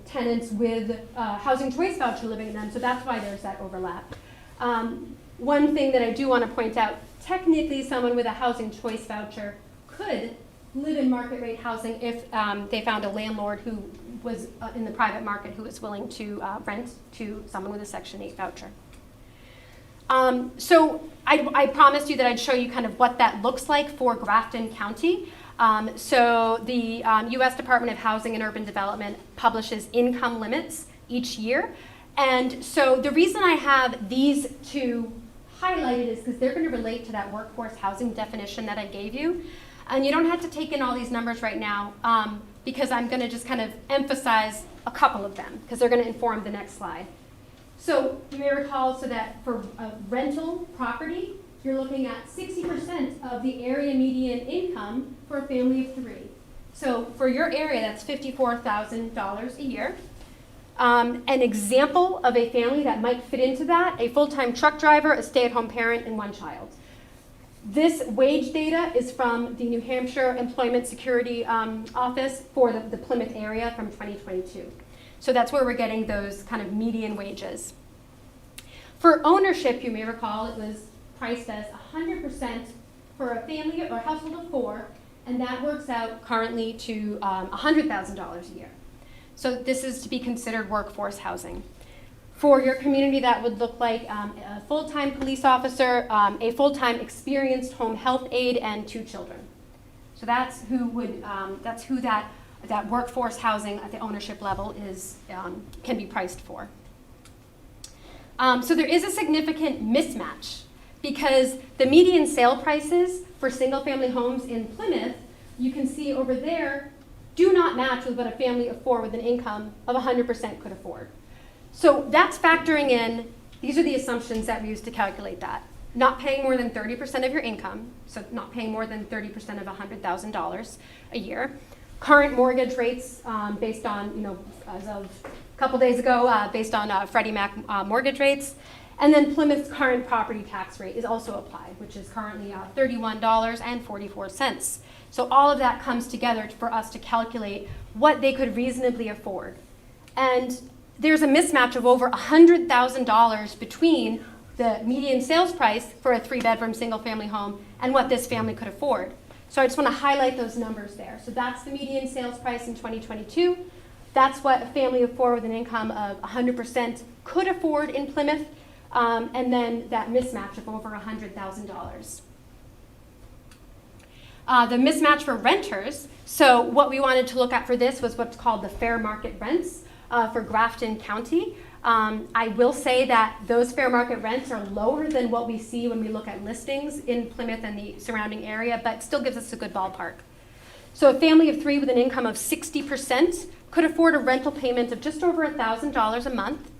tenants with housing choice voucher living in them, so that's why there's that overlap. One thing that I do want to point out, technically someone with a housing choice voucher could live in market rate housing if they found a landlord who was in the private market who was willing to rent to someone with a Section 8 voucher. So I promised you that I'd show you kind of what that looks like for Grafton County. So the U.S. Department of Housing and Urban Development publishes income limits each year. And so the reason I have these two highlighted is because they're going to relate to that workforce housing definition that I gave you. And you don't have to take in all these numbers right now because I'm going to just kind of emphasize a couple of them because they're going to inform the next slide. So you may recall so that for a rental property, you're looking at 60% of the area median income for a family of 3. So for your area, that's $54,000 a year. An example of a family that might fit into that, a full-time truck driver, a stay-at-home parent, and 1 child. This wage data is from the New Hampshire Employment Security Office for the Plymouth area from 2022. So that's where we're getting those kind of median wages. For ownership, you may recall, it was priced as 100% for a family or household of 4, and that works out currently to $100,000 a year. So this is to be considered workforce housing. For your community, that would look like a full-time police officer, a full-time experienced home health aide, and 2 children. So that's who that workforce housing at the ownership level is can be priced for. So there is a significant mismatch because the median sale prices for single-family homes in Plymouth, you can see over there, do not match with what a family of 4 with an income of 100% could afford. So that's factoring in, these are the assumptions that we use to calculate that. Not paying more than 30% of your income, so not paying more than 30% of $100,000 a year. Current mortgage rates based on, as of a couple days ago, based on Freddie Mac mortgage rates. And then Plymouth's current property tax rate is also applied, which is currently $31.44. So all of that comes together for us to calculate what they could reasonably afford. And there's a mismatch of over $100,000 between the median sales price for a 3-bedroom single-family home and what this family could afford. So I just want to highlight those numbers there. So that's the median sales price in 2022. That's what a family of 4 with an income of 100% could afford in Plymouth. And then that mismatch of over $100,000. The mismatch for renters. So what we wanted to look at for this was what's called the fair market rents for Grafton County. I will say that those fair market rents are lower than what we see when we look at listings in Plymouth and the surrounding area, but still gives us a good ballpark. So a family of 3 with an income of 60% could afford a rental payment of just over $1,000 a month.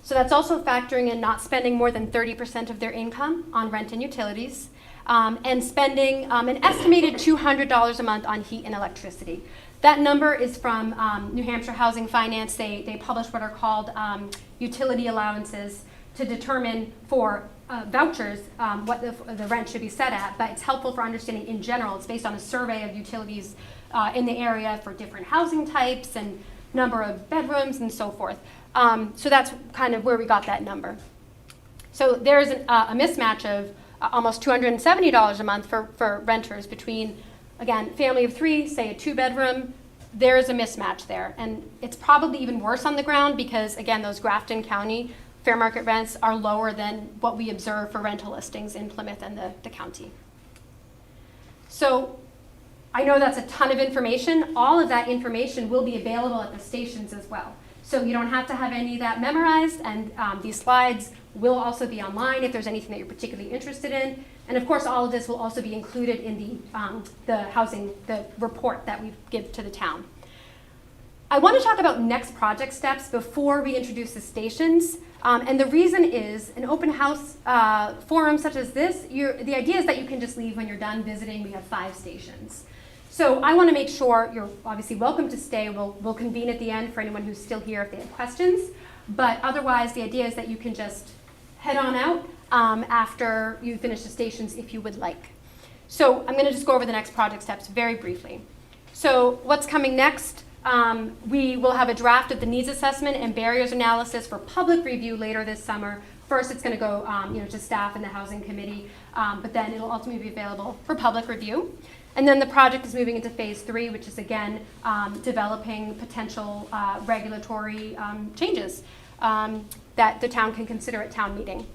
So that's also factoring in not spending more than 30% of their income on rent and utilities, and spending an estimated $200 a month on heat and electricity. That number is from New Hampshire Housing Finance. They publish what are called utility allowances to determine for vouchers what the rent should be set at, but it's helpful for understanding in general. It's based on a survey of utilities in the area for different housing types and number of bedrooms and so forth. So that's kind of where we got that number. So there's a mismatch of almost $270 a month for renters between, again, family of 3, say a 2-bedroom. There's a mismatch there. And it's probably even worse on the ground because, again, those Grafton County fair market rents are lower than what we observe for rental listings in Plymouth and the county. So I know that's a ton of information. All of that information will be available at the stations as well. So you don't have to have any of that memorized, and these slides will also be online if there's anything that you're particularly interested in. And of course, all of this will also be included in the report that we give to the town. I want to talk about next project steps before we introduce the stations. And the reason is an open house forum such as this, the idea is that you can just leave when you're done visiting. We have 5 stations. So I want to make sure you're obviously welcome to stay. We'll convene at the end for anyone who's still here if they have questions. But otherwise, the idea is that you can just head on out after you finish the stations if you would like. So I'm going to just go over the next project steps very briefly. So what's coming next? We will have a draft of the needs assessment and barriers analysis for public review later this summer. First, it's going to go to staff and the housing committee, but then it'll ultimately be available for public review. And then the project is moving into phase 3, which is again developing potential regulatory changes that the town can consider at town meeting.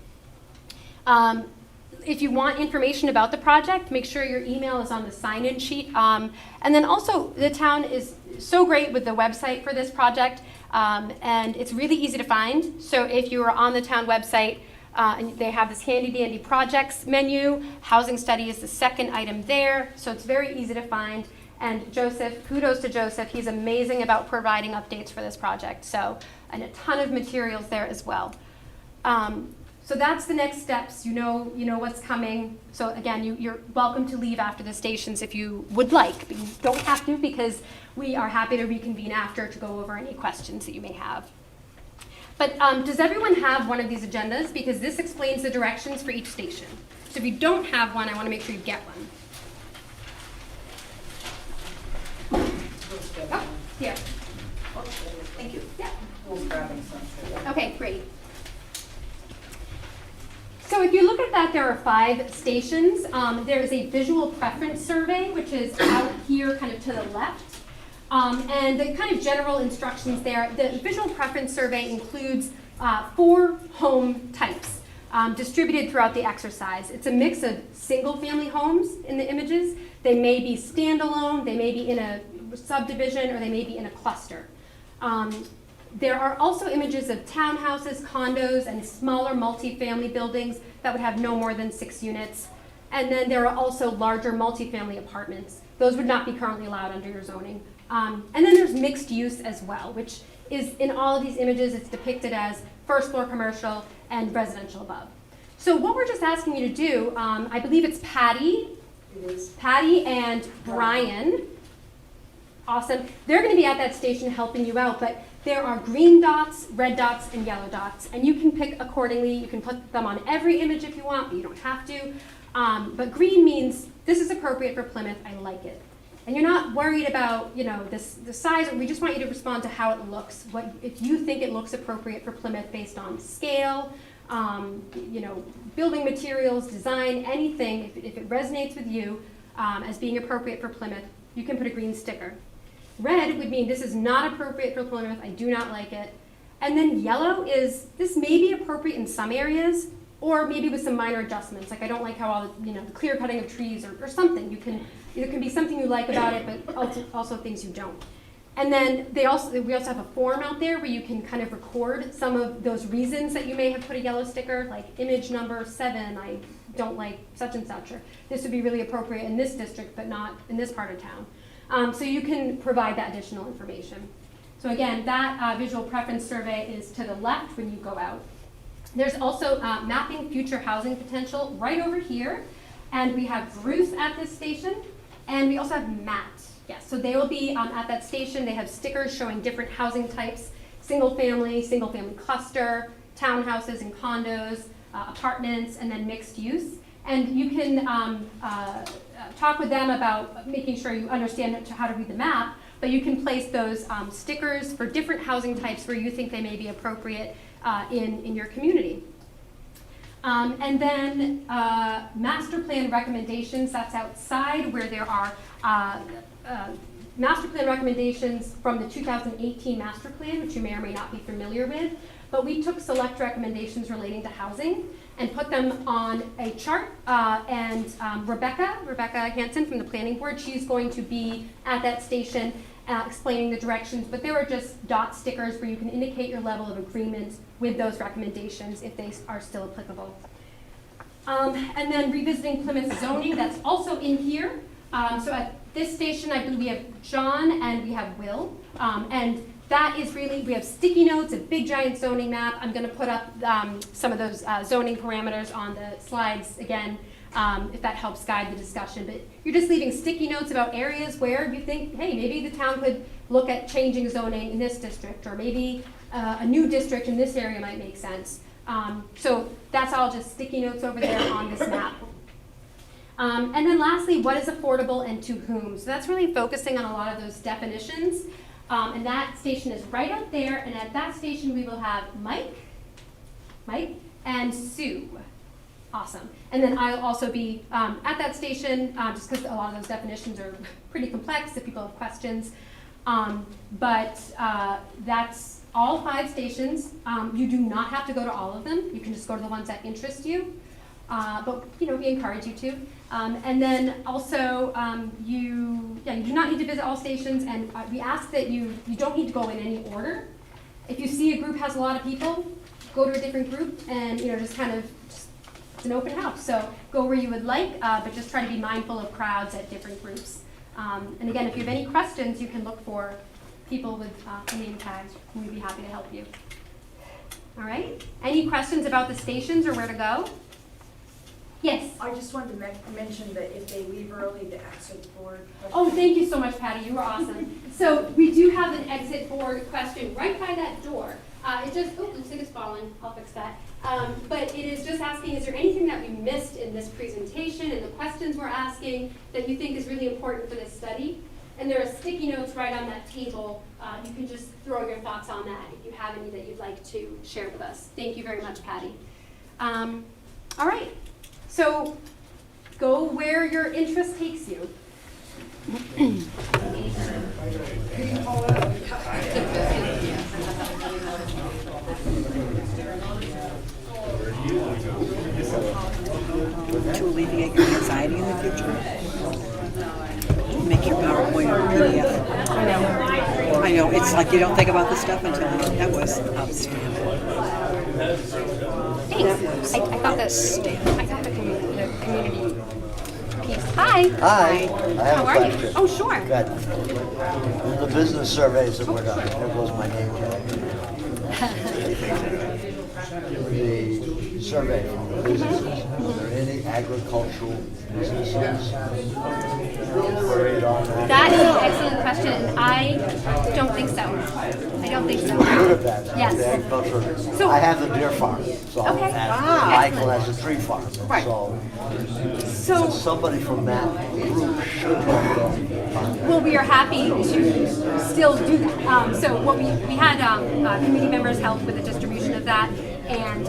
If you want information about the project, make sure your email is on the sign-in sheet. And then also, the town is so great with the website for this project, and it's really easy to find. So if you are on the town website, and they have this handy-dandy projects menu. Housing study is the second item there, so it's very easy to find. And Joseph, kudos to Joseph, he's amazing about providing updates for this project. So, and a ton of materials there as well. So that's the next steps. You know what's coming. So again, you're welcome to leave after the stations if you would like, but you don't have to because we are happy to reconvene after to go over any questions that you may have. But does everyone have one of these agendas? Because this explains the directions for each station. So if you don't have one, I want to make sure you get one. Oh, here. Thank you. Yeah. Okay, great. So if you look at that, there are 5 stations. There is a visual preference survey, which is out here kind of to the left. And the kind of general instructions there, the visual preference survey includes 4 home types distributed throughout the exercise. It's a mix of single-family homes in the images. They may be standalone, they may be in a subdivision, or they may be in a cluster. There are also images of townhouses, condos, and smaller multifamily buildings that would have no more than 6 units. And then there are also larger multifamily apartments. Those would not be currently allowed under your zoning. And then there's mixed use as well, which is in all of these images, it's depicted as first floor commercial and residential above. So what we're just asking you to do, I believe it's Patty. It is. Patty and Brian. Awesome. They're going to be at that station helping you out, but there are green dots, red dots, and yellow dots, and you can pick accordingly. You can put them on every image if you want, but you don't have to. But green means this is appropriate for Plymouth. I like it. And you're not worried about, the size. We just want you to respond to how it looks. If you think it looks appropriate for Plymouth based on scale, building materials, design, anything. If it resonates with you as being appropriate for Plymouth, you can put a green sticker. Red would mean this is not appropriate for Plymouth. I do not like it. And then yellow is this may be appropriate in some areas, or maybe with some minor adjustments. Like I don't like how all the clear cutting of trees or something. There can be something you like about it, but also things you don't. And then we also have a form out there where you can kind of record some of those reasons that you may have put a yellow sticker, like image number 7, I don't like such and such, or this would be really appropriate in this district, but not in this part of town. So you can provide that additional information. So again, that visual preference survey is to the left when you go out. There's also mapping future housing potential right over here. And we have Bruce at this station, and we also have Matt. Yes, so they will be at that station. They have stickers showing different housing types, single family cluster, townhouses and condos, apartments, and then mixed use. And you can talk with them about making sure you understand how to read the map, but you can place those stickers for different housing types where you think they may be appropriate in your community. And then master plan recommendations, that's outside where there are master plan recommendations from the 2018 master plan, which you may or may not be familiar with. But we took select recommendations relating to housing and put them on a chart. And Rebecca Hansen from the planning board, she's going to be at that station explaining the directions. But there are just dot stickers where you can indicate your level of agreement with those recommendations if they are still applicable. And then revisiting Plymouth zoning, that's also in here. So at this station, I believe we have John and we have Will. And that is really, we have sticky notes, a big giant zoning map. I'm going to put up some of those zoning parameters on the slides again, if that helps guide the discussion. But you're just leaving sticky notes about areas where you think, hey, maybe the town could look at changing zoning in this district, or maybe a new district in this area might make sense. So that's all just sticky notes over there on this map. And then lastly, what is affordable and to whom? So that's really focusing on a lot of those definitions. And that station is right up there, and at that station we will have Mike, and Sue. Awesome. And then I'll also be at that station, just because a lot of those definitions are pretty complex if people have questions. But that's all 5 stations. You do not have to go to all of them. You can just go to the ones that interest you. But we encourage you to. And then also, you do not need to visit all stations, and we ask that you don't need to go in any order. If you see a group has a lot of people, go to a different group, and just it's an open house. So go where you would like, but just try to be mindful of crowds at different groups. And again, if you have any questions, you can look for people with name tags, and we'd be happy to help you. All right. Any questions about the stations or where to go? Yes. I just wanted to mention that if they leave early, the exit board. Oh, thank you so much, Patty. You were awesome. So we do have an exit board question right by that door. It just, oh, looks like it's falling. I'll fix that. But it is just asking, is there anything that we missed in this presentation and the questions we're asking that you think is really important for this study? And there are sticky notes right on that table. You can just throw your thoughts on that if you have any that you'd like to share with us. Thank you very much, Patty. All right. So go where your interest takes you. To alleviate your anxiety in the future, make your PowerPoint or PDF. I know, it's like you don't think about this stuff until that was outstanding. Thanks. I thought the community piece. Hi. Hi, I have How a are you? question. Oh, sure. Good. In the business surveys that were done, there goes my name The survey from the businesses, are there any agricultural businesses inquired on that? That is an excellent question. I don't think so. I don't think so. Good of that. Yes. The agricultural. So- I have the deer farm, so, Okay. and Ah. Michael has a tree farm. and Right. So, somebody from that group should have done. well, we are happy to still do that. So what we had committee members help with the distribution of that and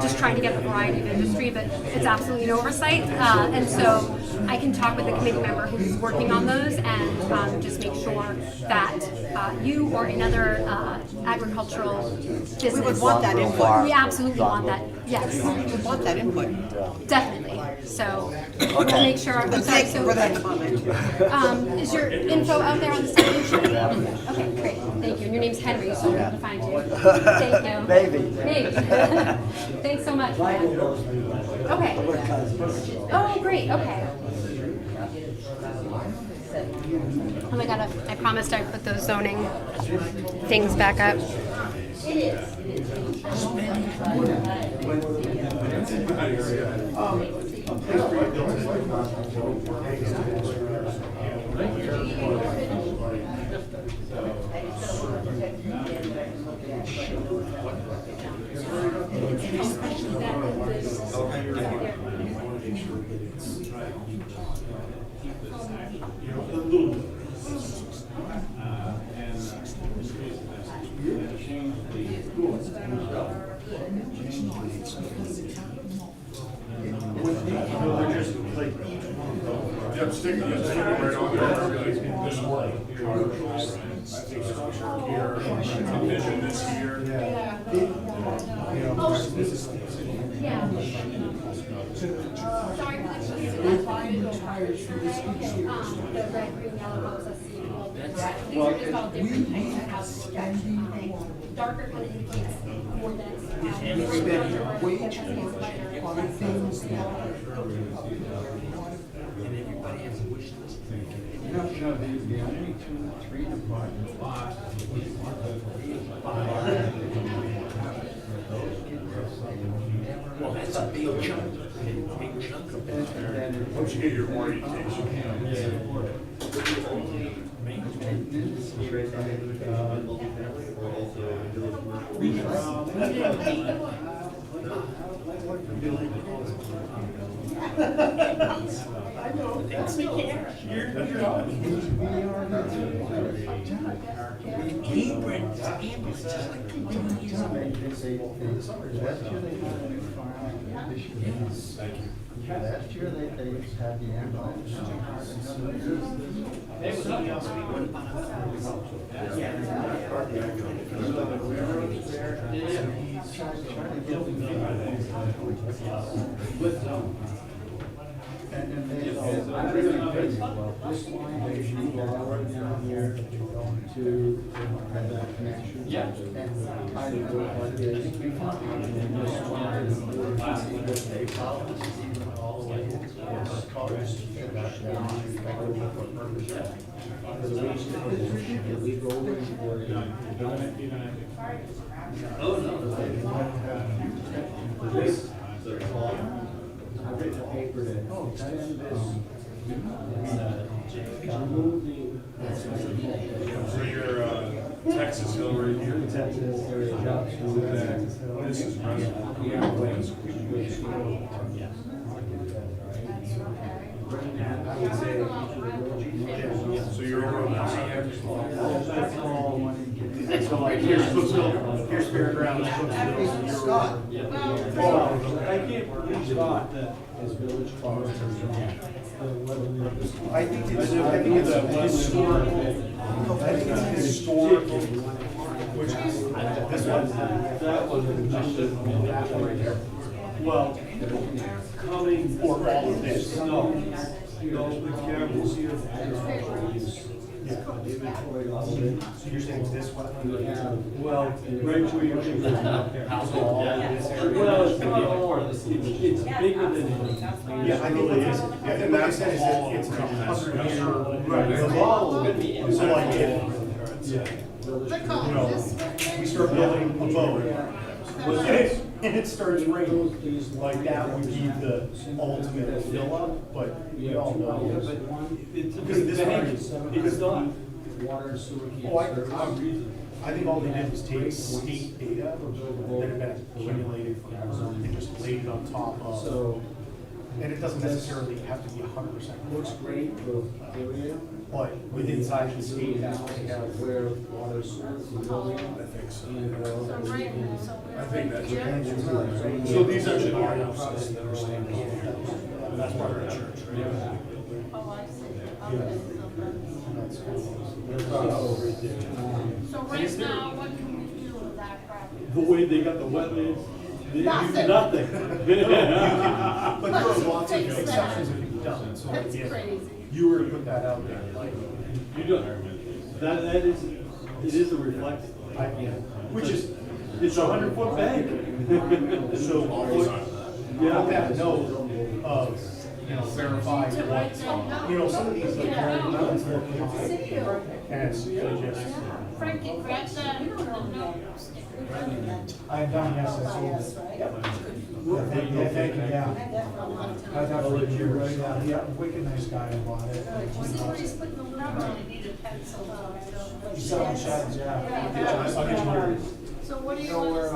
just trying to get a variety of industry, but it's absolutely an oversight. And so I can talk with the committee member who's working on those and just make sure that you or another agricultural business. We would want that input. We absolutely want that. Yes, We want that input. definitely. So we'll make sure. I'm sorry, Thank you for that so, comment. is your info out there on the site? Okay, great. Thank you. And your name's Henry, so I'm going to find you. Thank you. Maybe. Maybe. Thanks so much. Okay. Oh, great. Okay. Oh my God, I promised I'd put those zoning things back up. It is. The red, green, yellow ones, let's see. These are just all different types of houses. Darker kind of indicates more dense. And we spend way too much on things that. And everybody has a wish list. You know, the only 2, 3 departments. Well, that's a big chunk. Big chunk of it. Once you get your orientation. Maintenance. I know, that's the care. He brings ambulance just like 2 years Last year they had the ambulance. And they, I really think about this line, they should go right down here to have that connection. Yeah. And kind of go like this. And this line is more that they follow. I've written a paper that, So you're Texas Hill right here. Texas, area jobs. This is I would say. So you're over on that side. That's all. So like here's Brooksville, here's Fairgrounds, Brooksville. Scott. Well, I can't believe Scott is Village Farm. I think it's a historical, I think it's historical, which this one, that one, that one right there. Well, coming for all of this. No, the cameras here. Yeah. So you're saying this one? Well, right where you're shooting. Well, it's not all, it's bigger than. Yeah, I think it is. Yeah, and what I said is that it's a 100-year. Right. The model, so like you know, we start building a boat. And it starts raining, like that would be the ultimate fill up, but we all know. Because this one, it's not. I think all they did was take state data that had been accumulated and just laid it on top of. And it doesn't necessarily have to be 100%. Looks great, but with inside the state, that's what they have. Where water source is going. I think so. I think that's. So these actually are houses that are staying. That's part of the church, right? Oh, I see. Okay. So right now, what can we do with that property? The way they got the wetlands, they do Nothing. nothing. But there are lots of exceptions that can be done, so That's if crazy. you were to put that out there, like, You don't, that is, it is a reflex. which is, It's 100-foot bank. so, Yeah. that note of, you know, verify what, you know, some of these, like, mountains look and it's just. Frankie, grab that. I'm done, yes, I sold it. Yeah, thank you, yeah. I thought you were right down, yeah, wicked nice guy who bought it. Somebody's putting the number on it, need a pencil. He's selling sheds, yeah. I'll get you yours. So what do You you know want where, to say?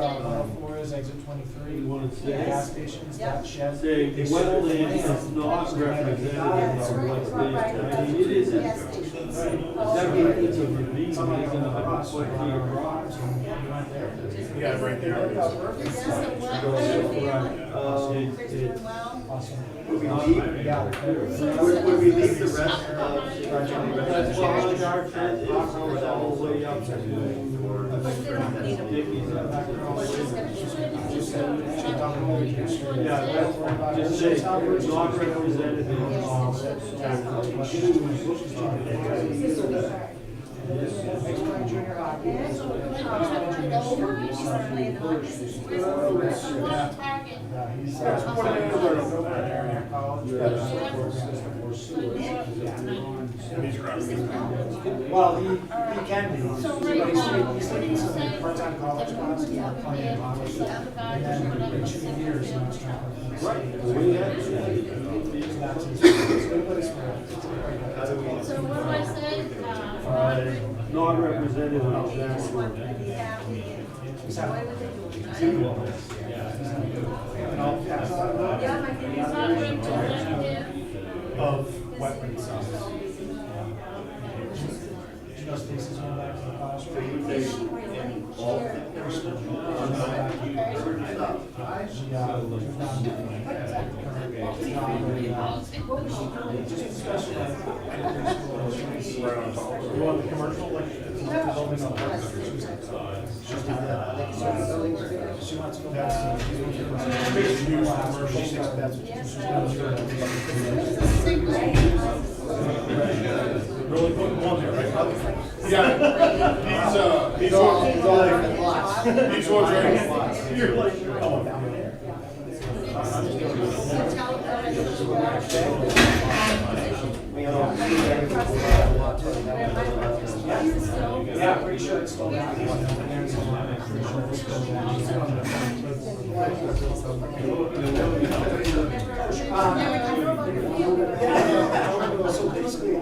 4 is, exit 23, the gas stations, that shed. Say, wetland is not represented in our wetland. I mean, it isn't. It's a ravine, it's in a 100-foot across. Yeah, right there. Is this a wetland? It's Awesome. Would we leave, Yeah. would we leave the rest of the That's why our fence goes all the way up to Dickies. Yeah, just say, not represented in Well, he can be. He's taking some part-time college classes, playing in college. And then in 2 years, he was trying to. That's his good place for it. So what do I say? not represented in exactly. And I'll pass that on of wetland size. Do you know Stacy's going back to the classroom? You want the commercial, like, the building on she wants to go back. She's new commercial, that's what she's really putting one there, right? Yeah, these ones right here. You're like, oh, down there. Yeah, pretty sure it's still that So basically,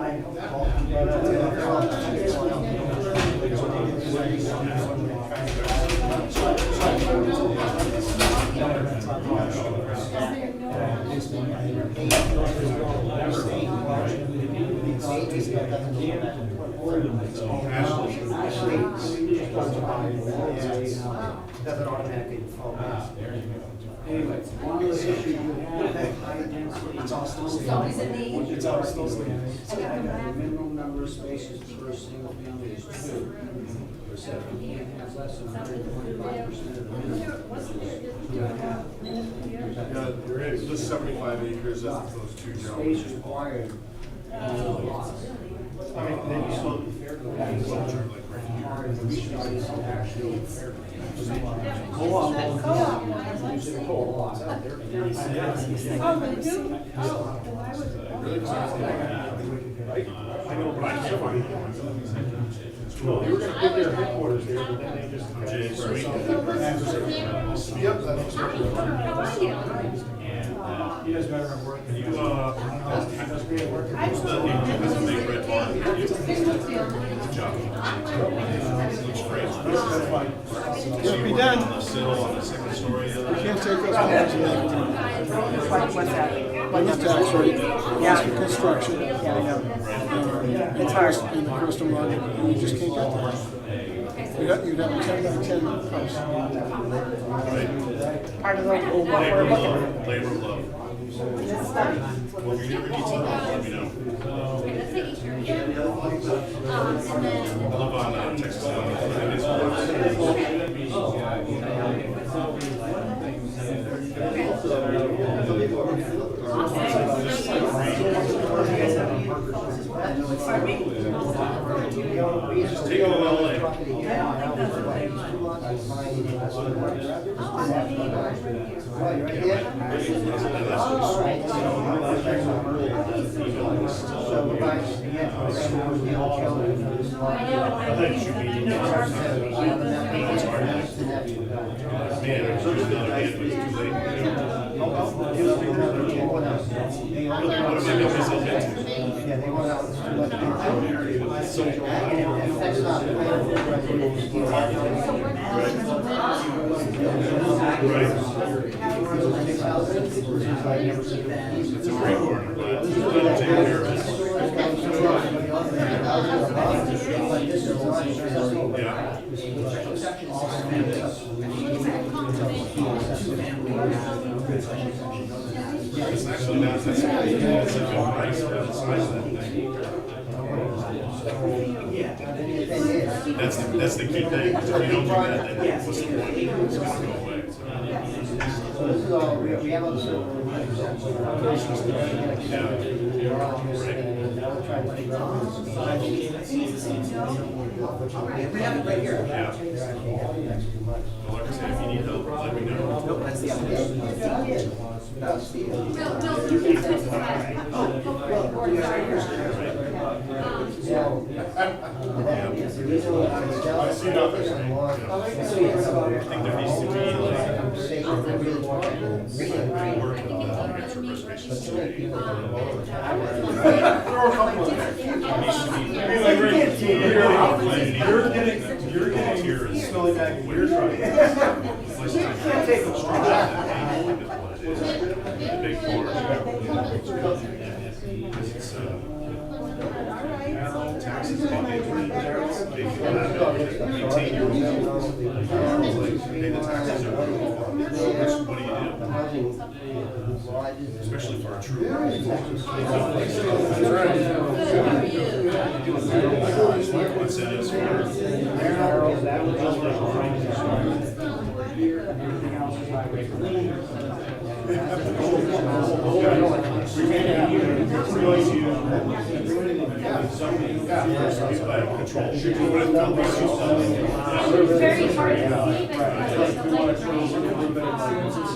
doesn't automatically fall back. Anyway, one of the issues you have, high density, it's all still standing. It's all still standing. Minimum number of spaces per single family is 2. Per second, you can't have less than 125% of the Yeah, there is, just 75 acres, that's those two space zones. required. Then you slow the fair. Actually, I know, but I can't find it. No, they were gonna put their headquarters there, but then they just. Yep, that's right. He does better at work. He does great at work. Doesn't make red barn. Good job. That's fine. Can't be done. On the sill, on the second story. You can't take those What's that? tax rate, Yeah. construction, Yeah, I know. it's hard. And the custom market, you just can't get that. You'd have a 10 by 10 house. Part of the, what we're looking at. Labor of love. Well, if you ever need something, let me know. I live on Texas Avenue. Just take it to LA. It's a great corner, but take care of it. Yeah. It's actually not, that's like a nice size of that thing. That's the key thing, because if you don't do that, then what's the point? It's gonna go away. Yeah. Well, like I said, if you need help, let me know. Nope, that's the other. I see nothing. I think there needs to be like work with the reservations. You're getting smelling back in your truck. The big floors. Taxes they maintain your own. Pay the taxes over. What do you do? Especially for a true. Incentives for. Very hard to see,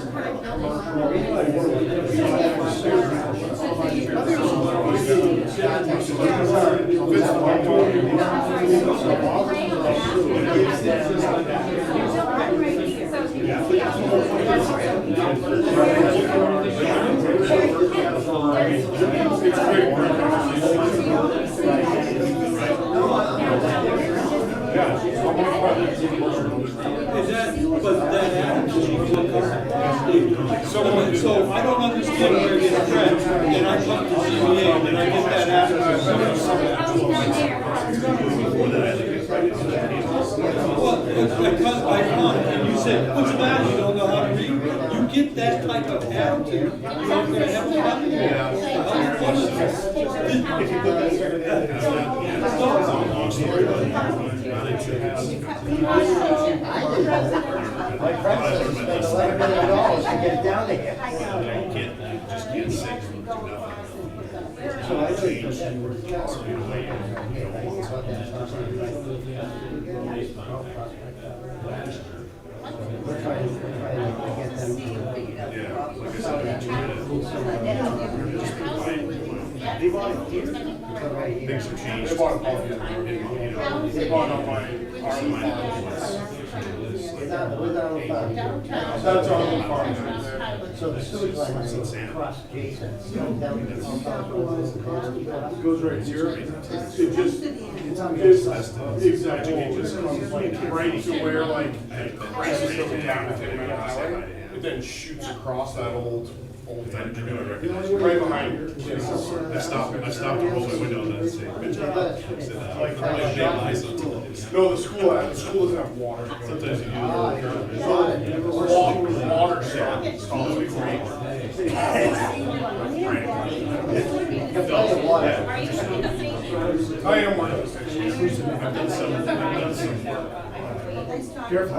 but So I don't understand where it gets read, and I talk to CBA, and I get that after. Well, because I come and you say, what's the matter, you don't know how to read? You get that type of attitude, you're not gonna have a problem. If you put that my friend spent $11 million to get down there. You just can't say do nothing. So I Change. We're trying to get them to. Yeah, like I said, they volunteered. Things have changed. They bought a farm. They bought up my farm. That's on the farm. So the sewage line is across Jason's. Goes right here. It just, exactly, it just comes like right to where like it crashes over down to the highway. It then shoots across that old I thing. know, I recognize. Right behind. I stopped to roll my window and say, Mitch, I said, like big lies sometimes. No, the school doesn't have water. Sometimes you Watershed, it's called it. I am one of those things. I've done some work. Careful.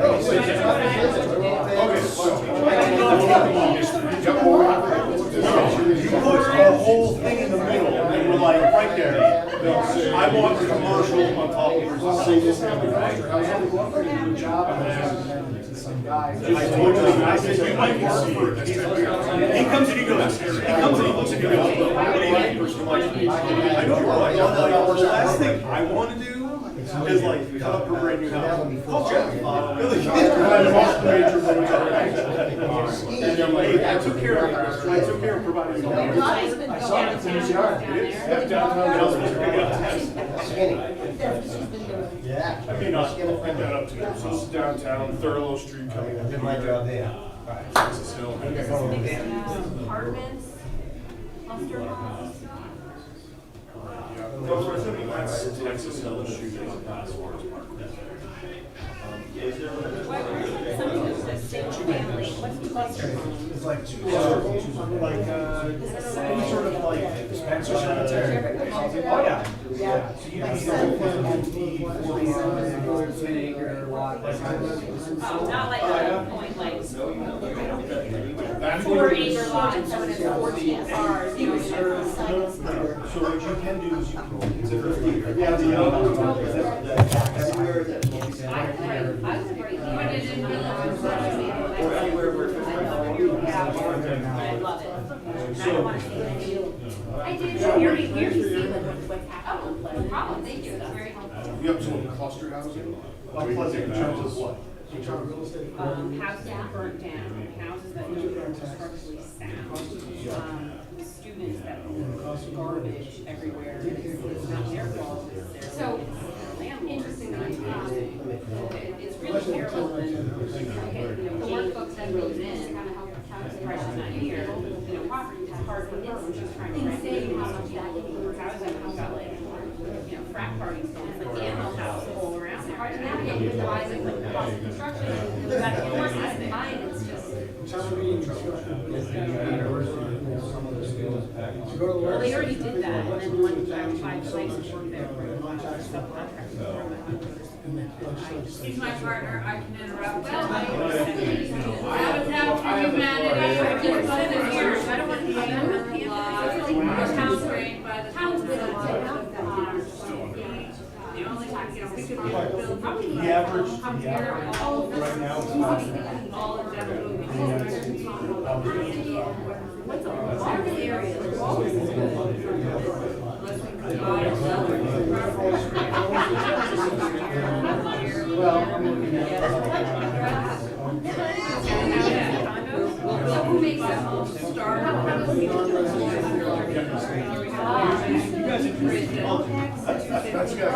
You put a whole thing in the middle, and they were like, right there. I want the commercial on top of the say this good job. I told him, I said, you might work for. He comes and he goes, he looks and he goes, what do you mean? I know you're right. The last thing I want to do is like cut up a brand new house. Oh, yeah. Really? And I'm like, I took care of providing. I saw it in his yard. That's downtown. Skinny. Yeah. I mean, I'll pick that up too. So this is downtown, Thurlow Street coming up. Did my job there. Texas Hill. Apartments, cluster homes. That's Texas Hill shooting. It's like two, like, any sort of like Spencer Cemetery. Oh, yeah. Yeah. So you need a 40 acre lot. Not like a point, like That's 4 acre lot and someone has 14 cars, you know, So what you can do is you can consider. Yeah, the everywhere that. I would rate you. But it didn't realize Or anywhere where. I love it. And I don't want to see it. I did, here you see what's happening. Oh, no problem, thank you, that's very helpful. You have some cluster housing? Pleasant in terms of what? Houses that burnt down, houses that are structurally sound, students that own garbage everywhere, it's not their fault, it's their So, landlord. interestingly, It's really terrible when, the workbook that goes in, kind of help the price is not here, property tax hard for her, we're just trying to insane how regulate. much that is. Houses have got like, frat parties going, like the animal house all around there. Hard to navigate with rising cost of construction, and the fact that yours is behind, it's just. Well, they already did that, and then one time, 5 places worked there for subcontractors. He's my partner, I can interrupt. Well, I was out for humanity, I just said it here, I don't want to be the town's great, but the town's been on. The only time you know, we could build probably. The average right now is not. All of that, what's a large area? Who makes that start? That's good.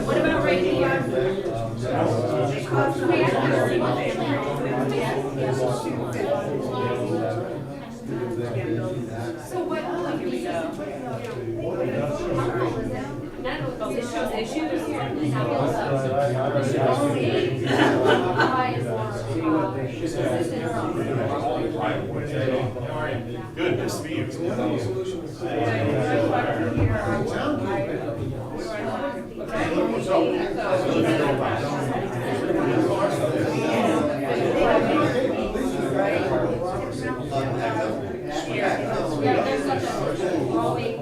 What about right here? So what, here we go. This shows issues. Good, nice to meet you. There's such a growing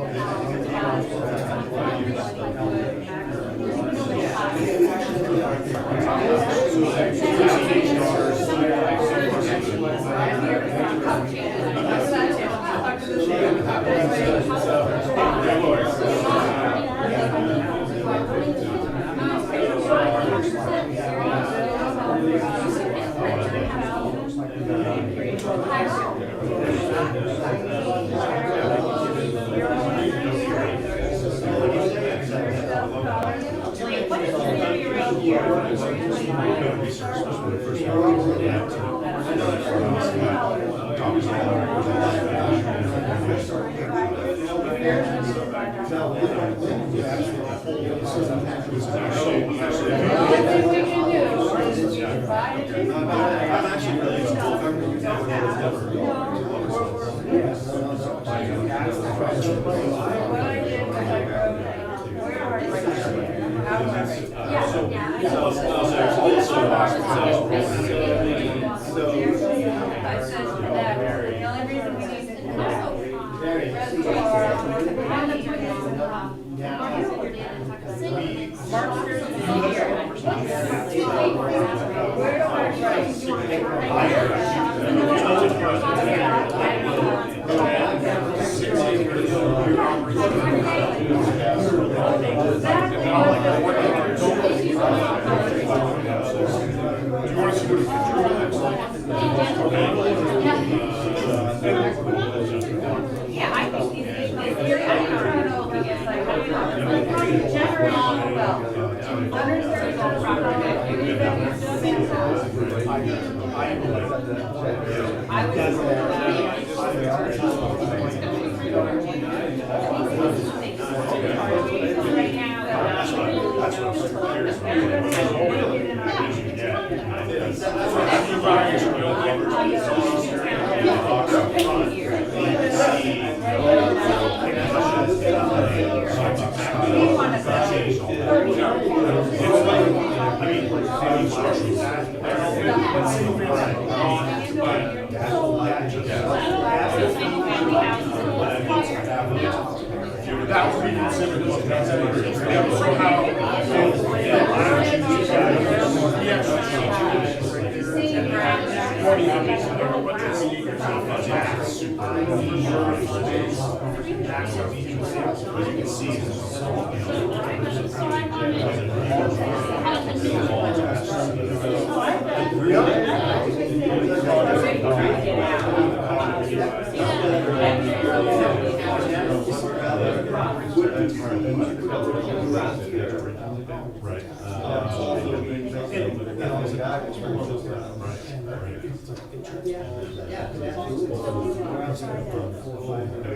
That would be considered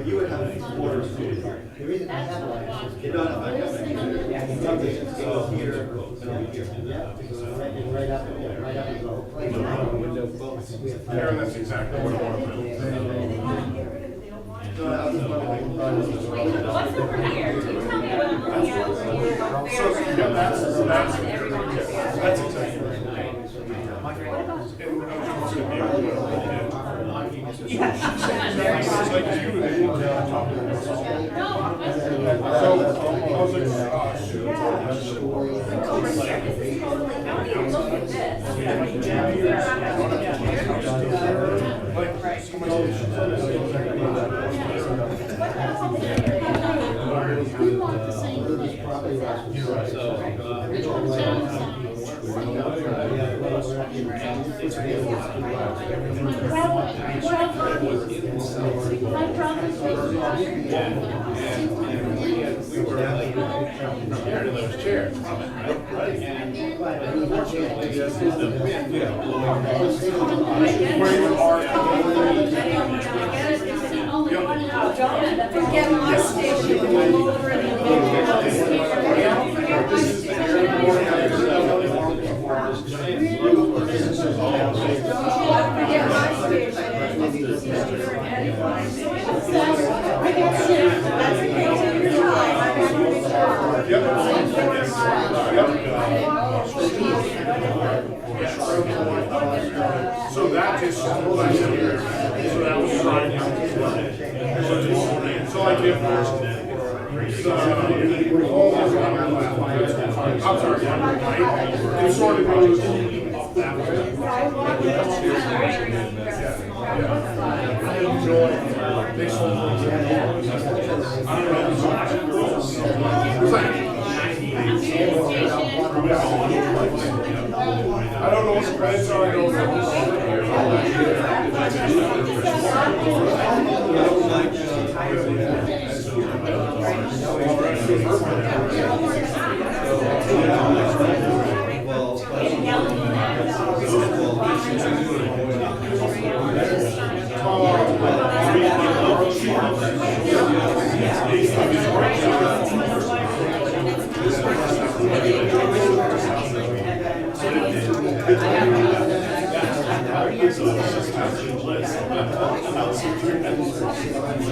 You would have quarters to it. You don't have Karen, that's exactly what I want to do. What's over here? You tell me what I'm looking at. So, yeah, that's exactly right. We were compared to those chairs, right? And unfortunately, this is the wind, where you are. Forget my station, roll over and So that is, so that was Friday. So I did first. I'm sorry, it sort of goes up that way. I enjoy, they sold I don't know what the credits are, I don't know.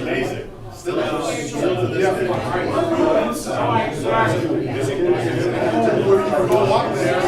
Amazing. Still to this day. Go up there.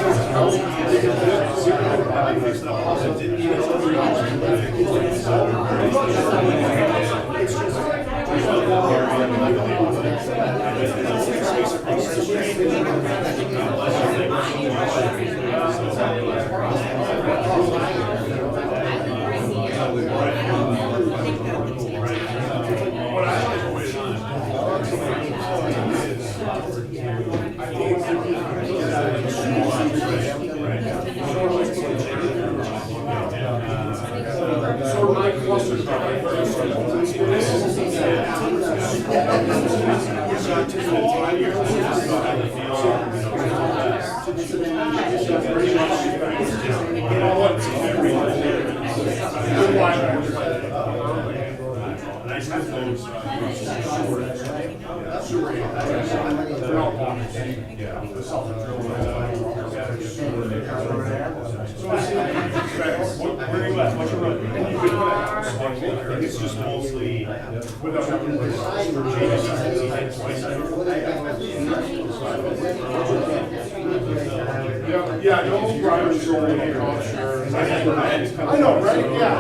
It's just mostly yeah, no drivers are only sure. I know, right? Yeah.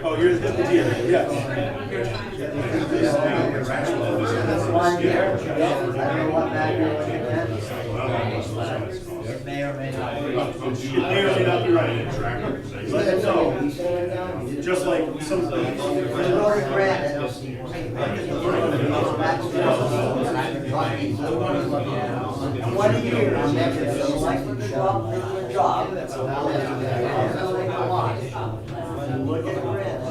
Oh, you're the deer, yes. It may or may not be. It may or may not be right. No, just like some of the. What do you do? Like the job, that's a lot. Look at the rest.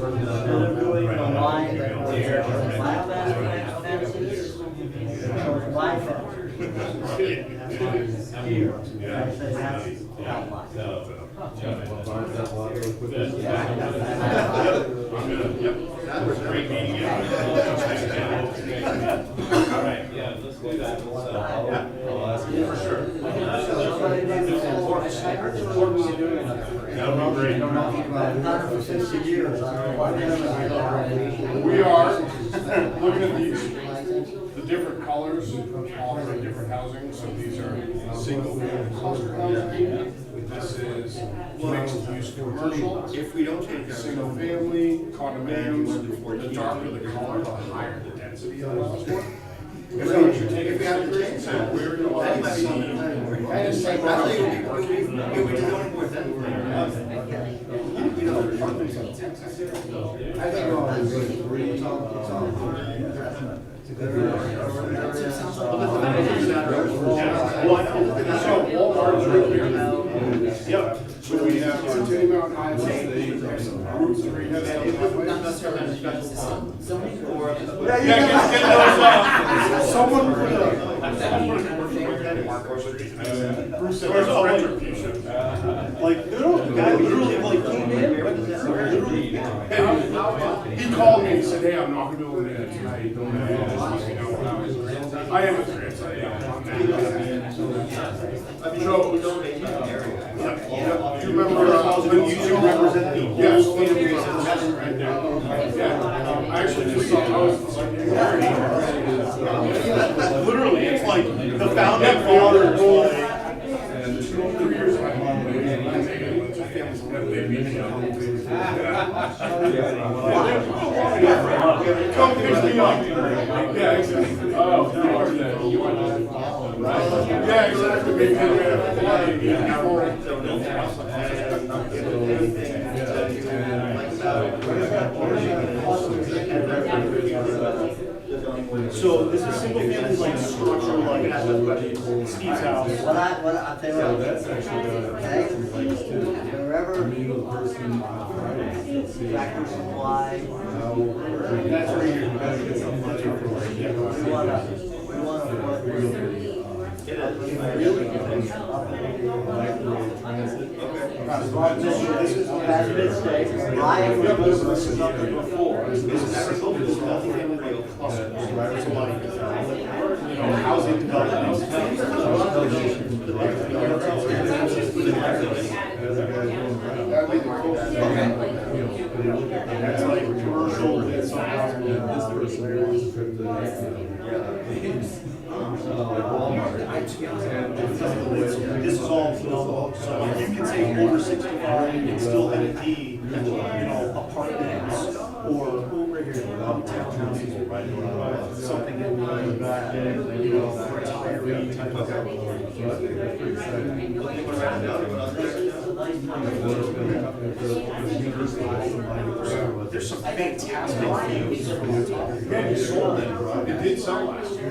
They're doing the line that my fence. Here. I say that's That was great meeting you. All right, yeah, let's do that. For sure. That'll be great. We are looking at these, the different colors, all the different housing. So these are single family cluster housing. This is mixed use commercial. If we don't change that, Single family, condominiums, the darker the color, the higher the density of those. If we take a and say, where do I see? it would be going more than. So Walmart's right here. Yep. So we have Tenny Mountain Highway, Route 3 has that. Get those up. Someone put a commercial street. Bruce said there's a retribution. Like, literally, like, he called me and said, hey, I'm not gonna be able to do that tonight. I am a trans. Joe, do you remember when you two represented? Yes. Right there. Yeah. I actually just saw, literally, it's like the founding father was like 2 years ago. Come pick me up. Yeah, exactly. Oh, you are that. Yeah, exactly. So this is single family like structure, like Steve's house. What I'll tell you what, that's actually wherever Tractor Supply. That's where you're We wanna work with This is that's a mistake. Ryan was this is up there before. This is housing development. That's like commercial, it's this is all, so you can say over 65, you can still have a D, apartments or townhouses, something in retiree type of. There's some fantastic views. Yeah, you sold it. It did sell last year.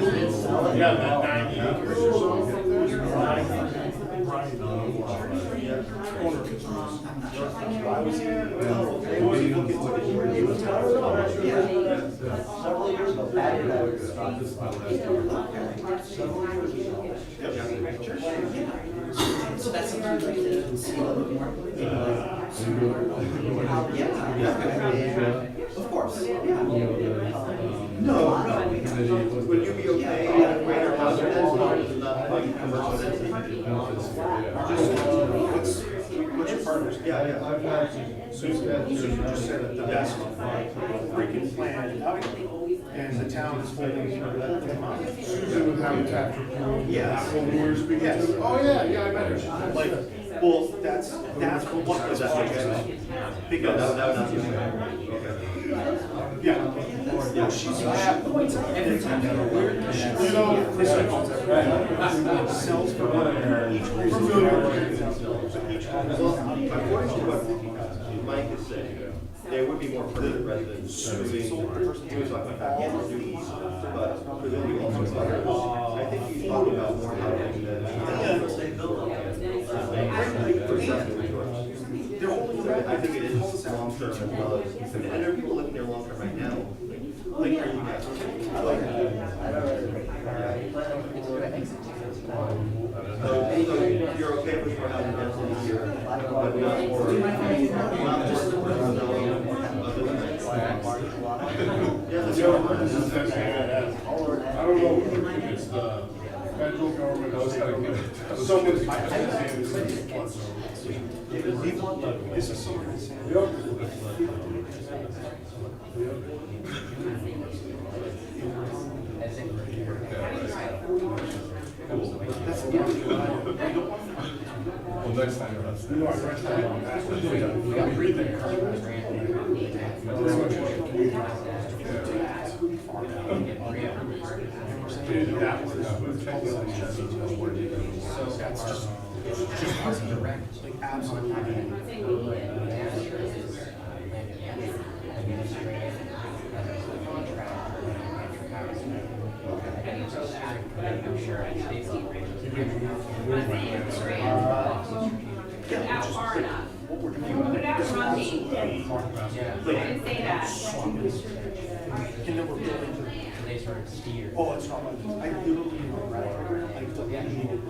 Yeah, that 90 acres or so. I was here. several years ago, Patty and I were So that's something you'd like to see a little bit more? Of course, No. Would you be okay in a greater housing density, not like commercial density? What's your partner's? Yeah. Susan just said at the desk, freaking plan, and the town is holding her that. Susan with Habitat for Humanity. Yes. When we were speaking Yes. to. Oh, yeah, I met her. Like, well, that's what was that? Because that would not be okay. yeah, she's every time Chris sells for each reason. According to what Mike is saying, there would be more permanent residents moving to duties, but presumably also others. I think you talk about more housing than. I think it is long term as well as, and there are people living there long term right now. Like, are you guys? So you're okay with for housing density here, but not for, not just the I don't know, it's the federal government, someone's, This is so well, next time you're not. We got breathing. Out far enough. Put it out front, I didn't say that. Oh, it's not like, I literally, I deleted,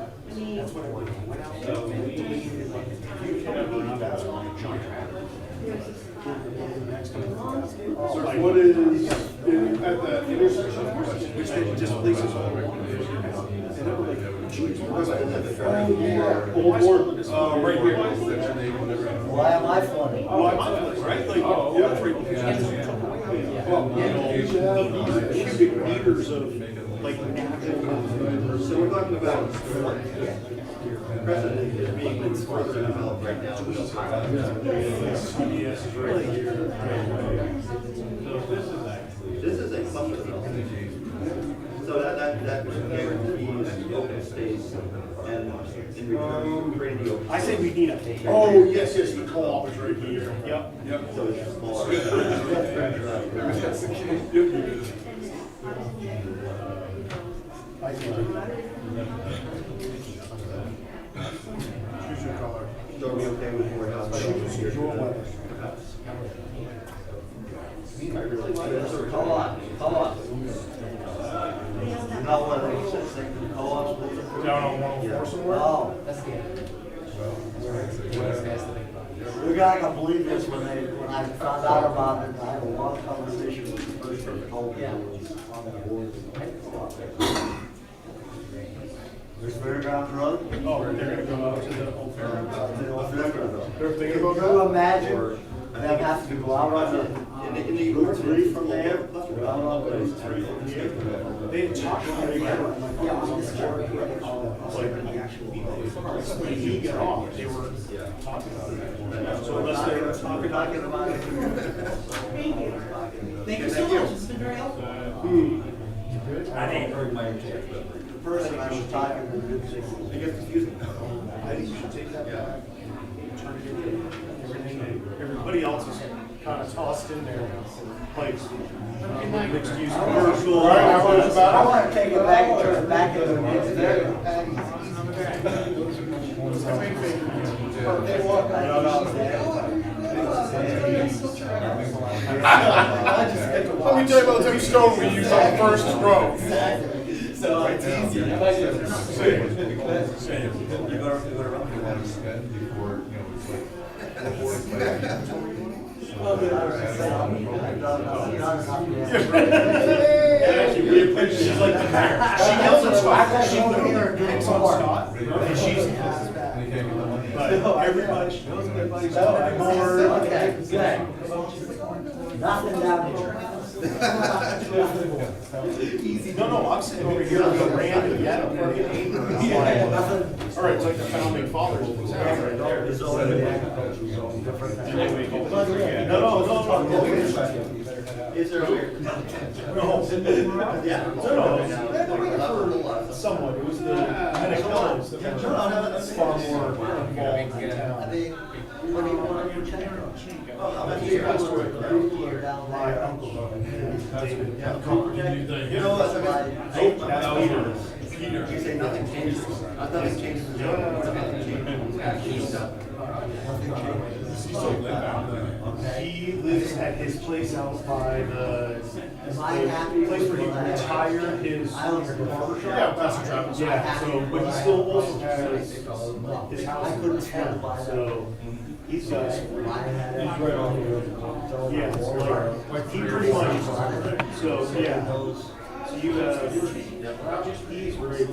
that's what I went out, I deleted, like, you can't read that on a chunk. What is, at the intersection? Which then displaces all the recommendations. And I was like, geez, what's that? Old board, right here. Why am I flooding? Oh, I'm right? Like, yeah, well, cubic meters of, like, natural. so we're talking about precedent is being further developed right now. This is a cluster zone. So that guarantees open space and in return, creating the open. I say we need a. Oh, yes, the co-op is right here. Yep. So it's smaller. I think. Choose your color. So are we okay with more house? Choose your weather. Co-op. You know where they sit, co-ops? Down on 104 somewhere? Oh. You guys can believe this, when I found out about it, I had a long conversation with the person who told me I was on the board. There's Fairgrounds Road. Oh, they're gonna go out to the old fairgrounds. They're thinking Can about you that? imagine them having to go out on the Route 3 from there? Out on Route 3. They talked about it again. Yeah, on this board. When he got off, they were talking about it. So unless they were talking about it. Thank you so much, it's been very helpful. I didn't heard my The person I was talking to, I get confused. I think you should take that back. Turn it into everything. Everybody else is kind of tossed in there. Like, mixed use commercial. I want to take it back and turn it back into an engineering. Let me tell you about the type of stone we used on the first row. So it's easy. Same. You go around and you want to spend before, you know, it's like. We appreciate, she's like the mayor. She yells at Scott. She picks on Scott. And she's, but everybody, everybody's on board. Okay, good. Nothing down here. No, I'm sitting over here with a random yet. All right, it's like the founding fathers. No. Is there a weird? No. Yeah. No. Somewhat, it was the Minnetonka's that were far more involved in town. What do you want to check? My uncle. You know what? That's Peter. You say nothing changes. Nothing changes. Nothing changes. Does he still live out there? He lives at his place out by the place where he retired his barber shop. Yeah, Pastor Travis. Yeah, so, but he still also has his house in town, so he's got, he's right off the road. Yeah, so like, he pretty much, so, yeah. So you, he's great.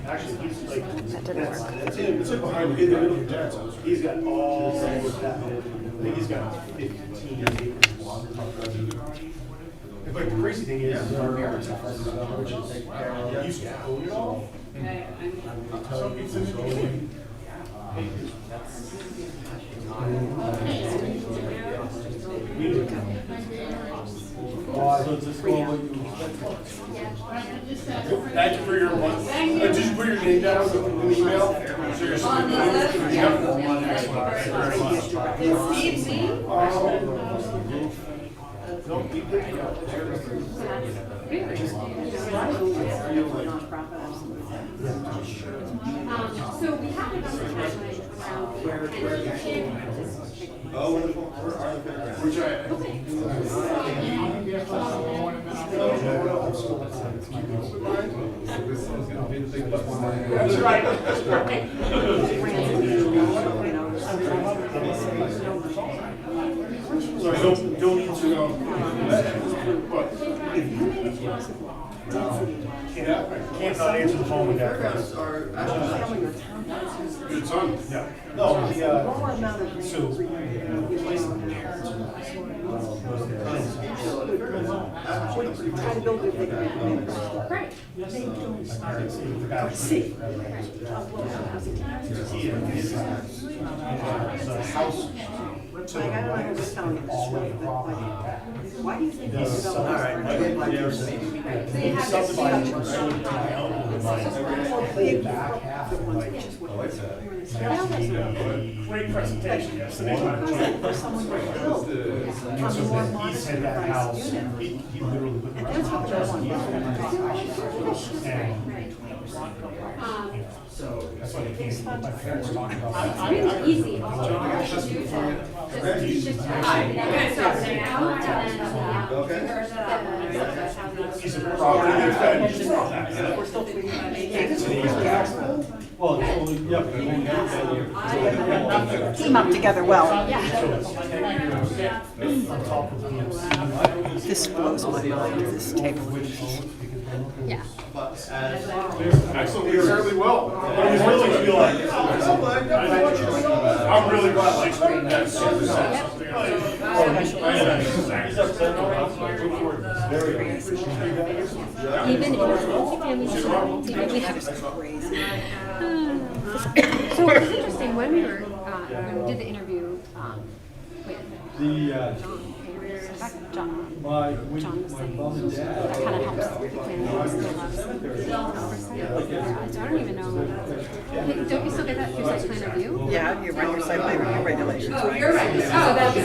Actually, he's like, that's him, it's like behind the middle of your dad's house. He's got all of that, I think he's got 15 acres. But the crazy thing is, our parents' house, which is, he used to own it all. Some people Thank you for your one. Did you put your name down in the email? Seriously. So we have another timeline around here. Oh, wonderful. Where are the pictures? Which That's right. So I don't need to know. But Can't not answer the phone with that. good son. Yeah. No, so, the house. So, Like, I don't understand all of the property back. Why do you think All right. Subdivided and sold to my uncle in my back half of like. Great presentation yesterday. So he said that house, he literally put the rest of the house. So that's why they came, my parents were talking about that. It's really easy. All you have to do is just He's a property defense. Well, yeah. Team up together well. This blows my mind, this table. Yeah. Excellent, we certainly will. But he's really feel like, I'm really glad, like, that's super sad. Even in multifamily, so it was interesting when we were when we did the interview with John was saying that kind of helps the planning board still have oversight. So I don't even know. Don't you still get that through site plan review? Yeah, you run your site plan review regulations. So you're right. So that's. I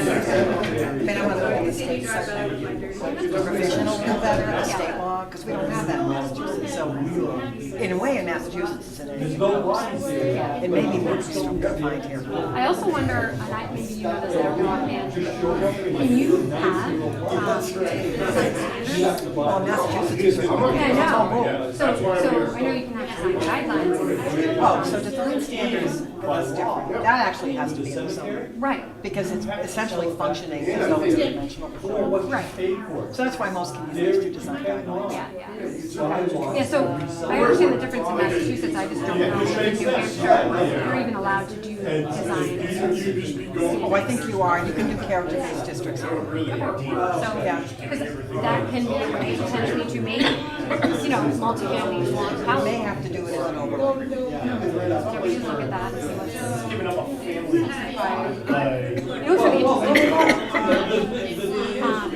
mean, I'm gonna look at the state site plan review. Provisional do better, the state law, because we don't have that in Massachusetts. So in a way, in Massachusetts, it's an it may be more restrictive to find here. I also wonder, and maybe you know this, I don't know offhand, can you have Well, Massachusetts is. yeah, I know. So I know you can have design guidelines. Oh, so design standards, that's different. That actually has to be in the zone. Right. Because it's essentially functioning as though it's a dimensional performance. Right. So that's why most communities do design guidelines. Yeah, so I understand the difference in Massachusetts, I just don't know if New Hampshire, you're even allowed to do design. Oh, I think you are, and you can do character-based districts here. So, Yeah. because that can be a way potentially to make, multifamily You housing. may have to do it as an overlay. So we should look at that and see what's. Giving up a family. It looks really interesting.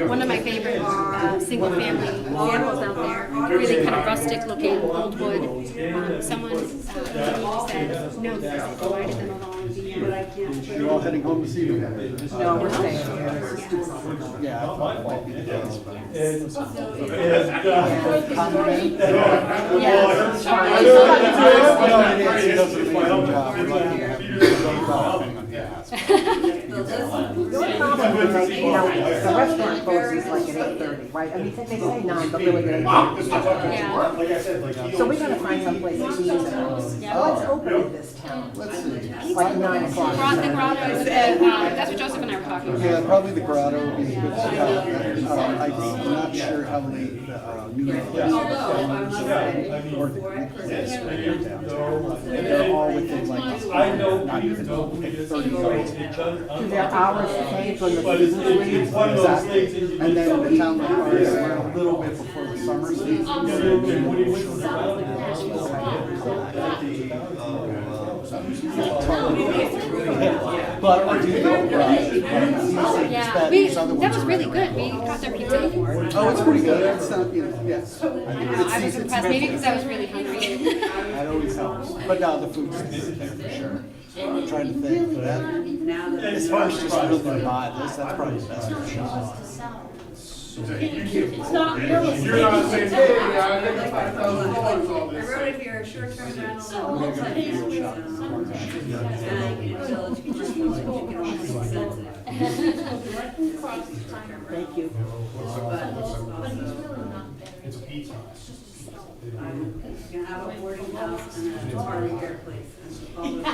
One of my favorite single-family vehicles out there, really kind of rustic-looking old wood. Someone said no because they provided them with all of the. You're all heading home this evening? No, we're staying here. Yeah, that's my fault. Yeah. The only problem is, like, you know, the restaurant closes like at 8:30, right? I mean, they say 9, but really they're 8. Yeah. Like I said, like. So we gotta find some place to eat. What's open in this town? Let's see. Like 9 o'clock. The grotto is, that's what Joseph and I were talking about. Yeah, probably the grotto would be a good spot. I'm not sure how late the new. They're all within like, not even 30 yards. Do their hours change when the season leaves? Exactly. And then the town requires a little bit before the summer season. But I do know, Yeah, that was really good. We got their pizza before. Oh, it's pretty good. It's not, you know, yes. I was impressed, maybe because I was really hungry. That always helps. But no, the food's good there for sure. I'm trying to think. That, as far as just building by this, that's probably the best shot. It's not realistic. You're not saying, hey, I think $5,000 all I this. wrote it here, short-term rental, multi-family Thank you. It's a pizza. You can have a boarding house and a car repair place and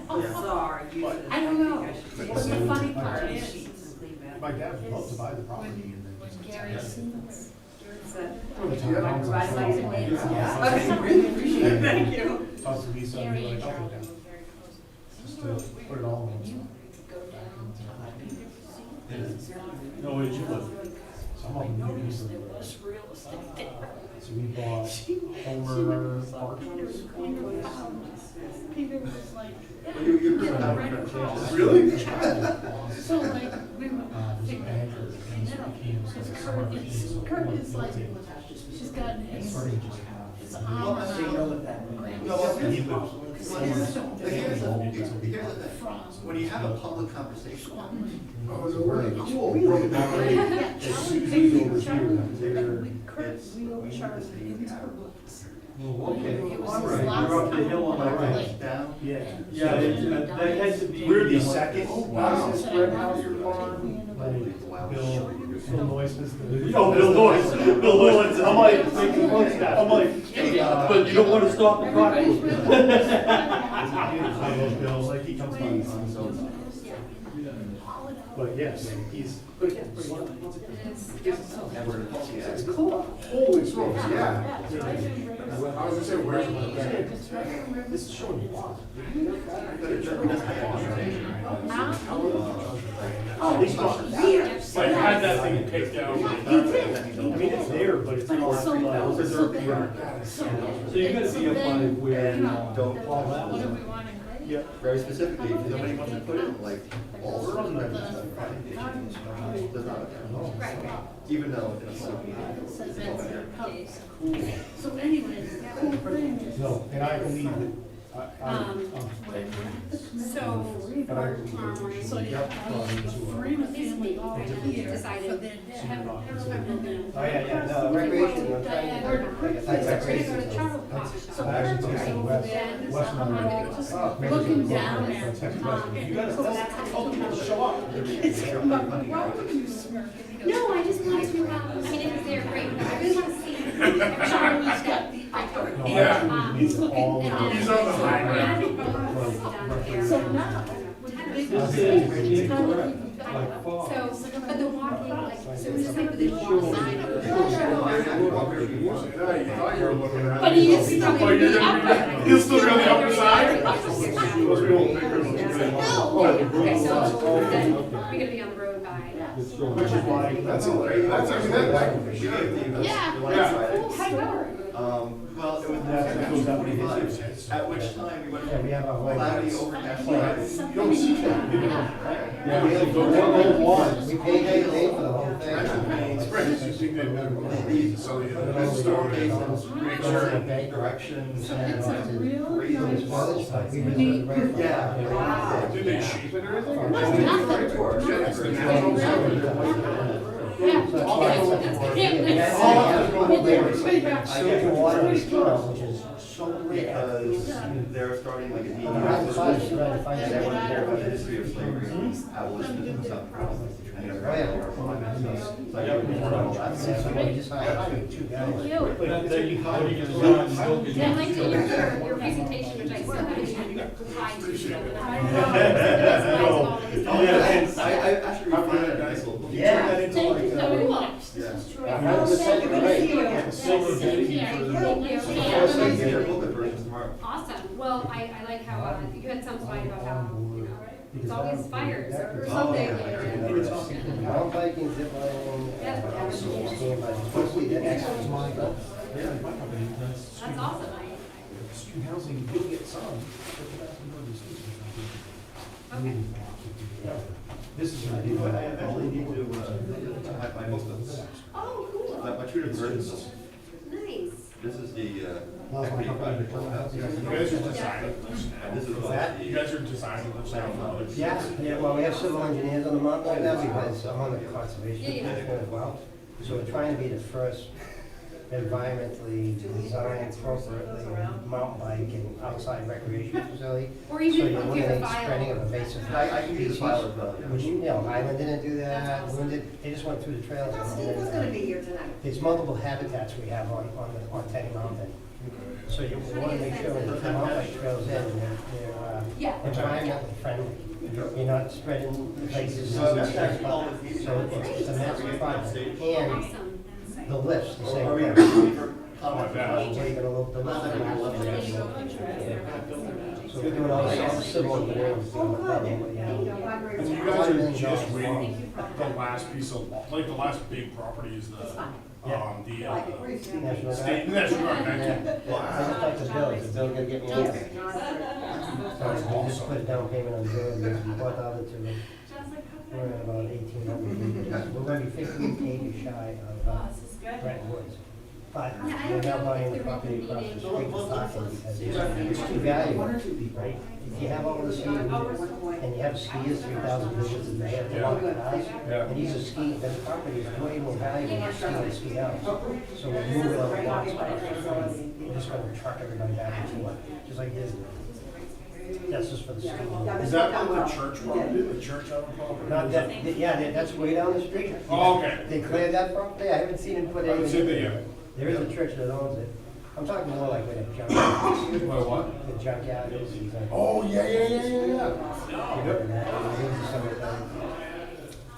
all those other bizarre uses. I don't know. What's The funny part is, My dad would love to buy the property and then. Gary sees. Thank you. Talk to Lisa and be like, I'll put it down. Just to put it all in. No, where'd you live? Some of them use the. So we bought Homer Park. Peter was like, Really? so like, we were There's a banker and it became some Kurt is like, she's got an It's starting to just have. his arm around. Here's the thing. When you have a public conversation, Oh, is it really cool? It was his last time. down. Yeah. Yeah, that has to be. We're the second nicest red house in farm. Like, Bill Noyce was the. Oh, Bill Noyce. Bill Noyce. I'm like, hey, but you don't want to stop the clock. I love Bill, like he comes by, so. But yes, he's. It's cool. Holy smokes, yeah. I was gonna say, where's the This is showing you why. Like, had that thing picked out. I mean, it's there, but it's not like preserved yard. So you gotta be up by where, Don't fall that What do one. we want in gray? Yeah. Very specifically, if somebody wants to put in like all sorts of does not account. Even though it's Says that's their colors. So anyways, cool thing. No, and I believe that, So, so you bring a family over here, Decided. so then have. oh, yeah, no, Recreation. That's So actually, it's in west Monroe. looking down at. You gotta tell people to show up. Why would you smirk? No, I just want to, I mean, it was there, great, but I really want to see Charlie's got the. Yeah. He's all. He's on the high ground. So now. So, but the walking, like, so we just like the walk sign of the. But he is still Oh, gonna you're be gonna up. be, he'll still be on the upper side? Those are old pictures. Okay, so then we're gonna be on the road by. Which is why. That's actually, that, Yeah. Well, it was at which time we went Yeah, we have a from whole. cloudy overcast skies. you don't see that. Yeah, we have one. We paid for the whole thing. Actually, Springs, you think they'd better go. So, yeah, that's Store the cases, make sure directions and reasons for. Yeah. Did they shape it or anything? Yeah, it's the natural. Silky water, which is so great. Because they're starting like a DEI Right, association, right, right, right. and they want to hear about the history of slavery, abolitionism and stuff. And they're very important. So I don't know all that. We just hired two guys. Thank you. Yeah, I liked your presentation, which I still haven't tried to show. Oh, yeah, and I actually refined that nice little book. Yeah. Thank you so much. Yeah. That was the second grade. Silver Thank you. Their booklet versions tomorrow. Awesome. Well, I like how you had some slide about how, you know, it's always fires or something. Mountain biking, zip lining, skiing, but mostly the exercise stuff. That's awesome. Student housing, you'll get some, but the vast majority of students don't get it. Okay. This is. I eventually need to, my booklets. Oh, cool. My two different versions. Nice. This is the equity project. You guys are designing this now. And this is That? You guys are designing this now for other people. Yeah, well, we have civil engineers on the mountain right now because I'm on the conservation Yeah, yeah. commission as well. So we're trying to be the first environmentally designed appropriately mountain bike and outside recreation facility. Or even So you if you have a eliminate file. spreading of invasive I can use species. a file as well. Which, you know, Highland didn't do that, Loon did, they just went through the trails. and Steve was then, gonna be here tonight. There's multiple habitats we have on Tenny Mountain. So you want to make sure that the mountain bike trails in, they're Yeah. environmentally friendly. You're not spreading places. So that's actually all that's needed. So it's a massive project. And Awesome. the lifts, the same Are we thing. ready for Where you're gonna look the lift. So we're doing all the civil engineering. Oh, good. And you guys are just waiting, the last piece of, like the last big property is the National state, Guard. National Guard, thank you. I just like the bill, is the bill gonna get me on? So we just put a down payment on the bill, and we bought the other two. We're at about 1,800. We're gonna be 1580 shy of Bretton Woods. But we're now buying the property across the street for Stockton because it's too valuable, right? If you have all the ski, and you have skiers, 3,000 visitors a day at the market house, and these are ski, that property is way more valuable than ski and ski out. So we're moving on the lots, we're just gonna truck everybody back and forth, just like Disney. That's just for the ski. Is that on the church property, the church on the property? Not that, yeah, that's way down the street. Oh, okay. They cleared that property, I haven't seen him put I haven't seen anything. that yet. There is a church that owns it. I'm talking more like with a junkyard. Well, what? The junkyard is. Oh, yeah.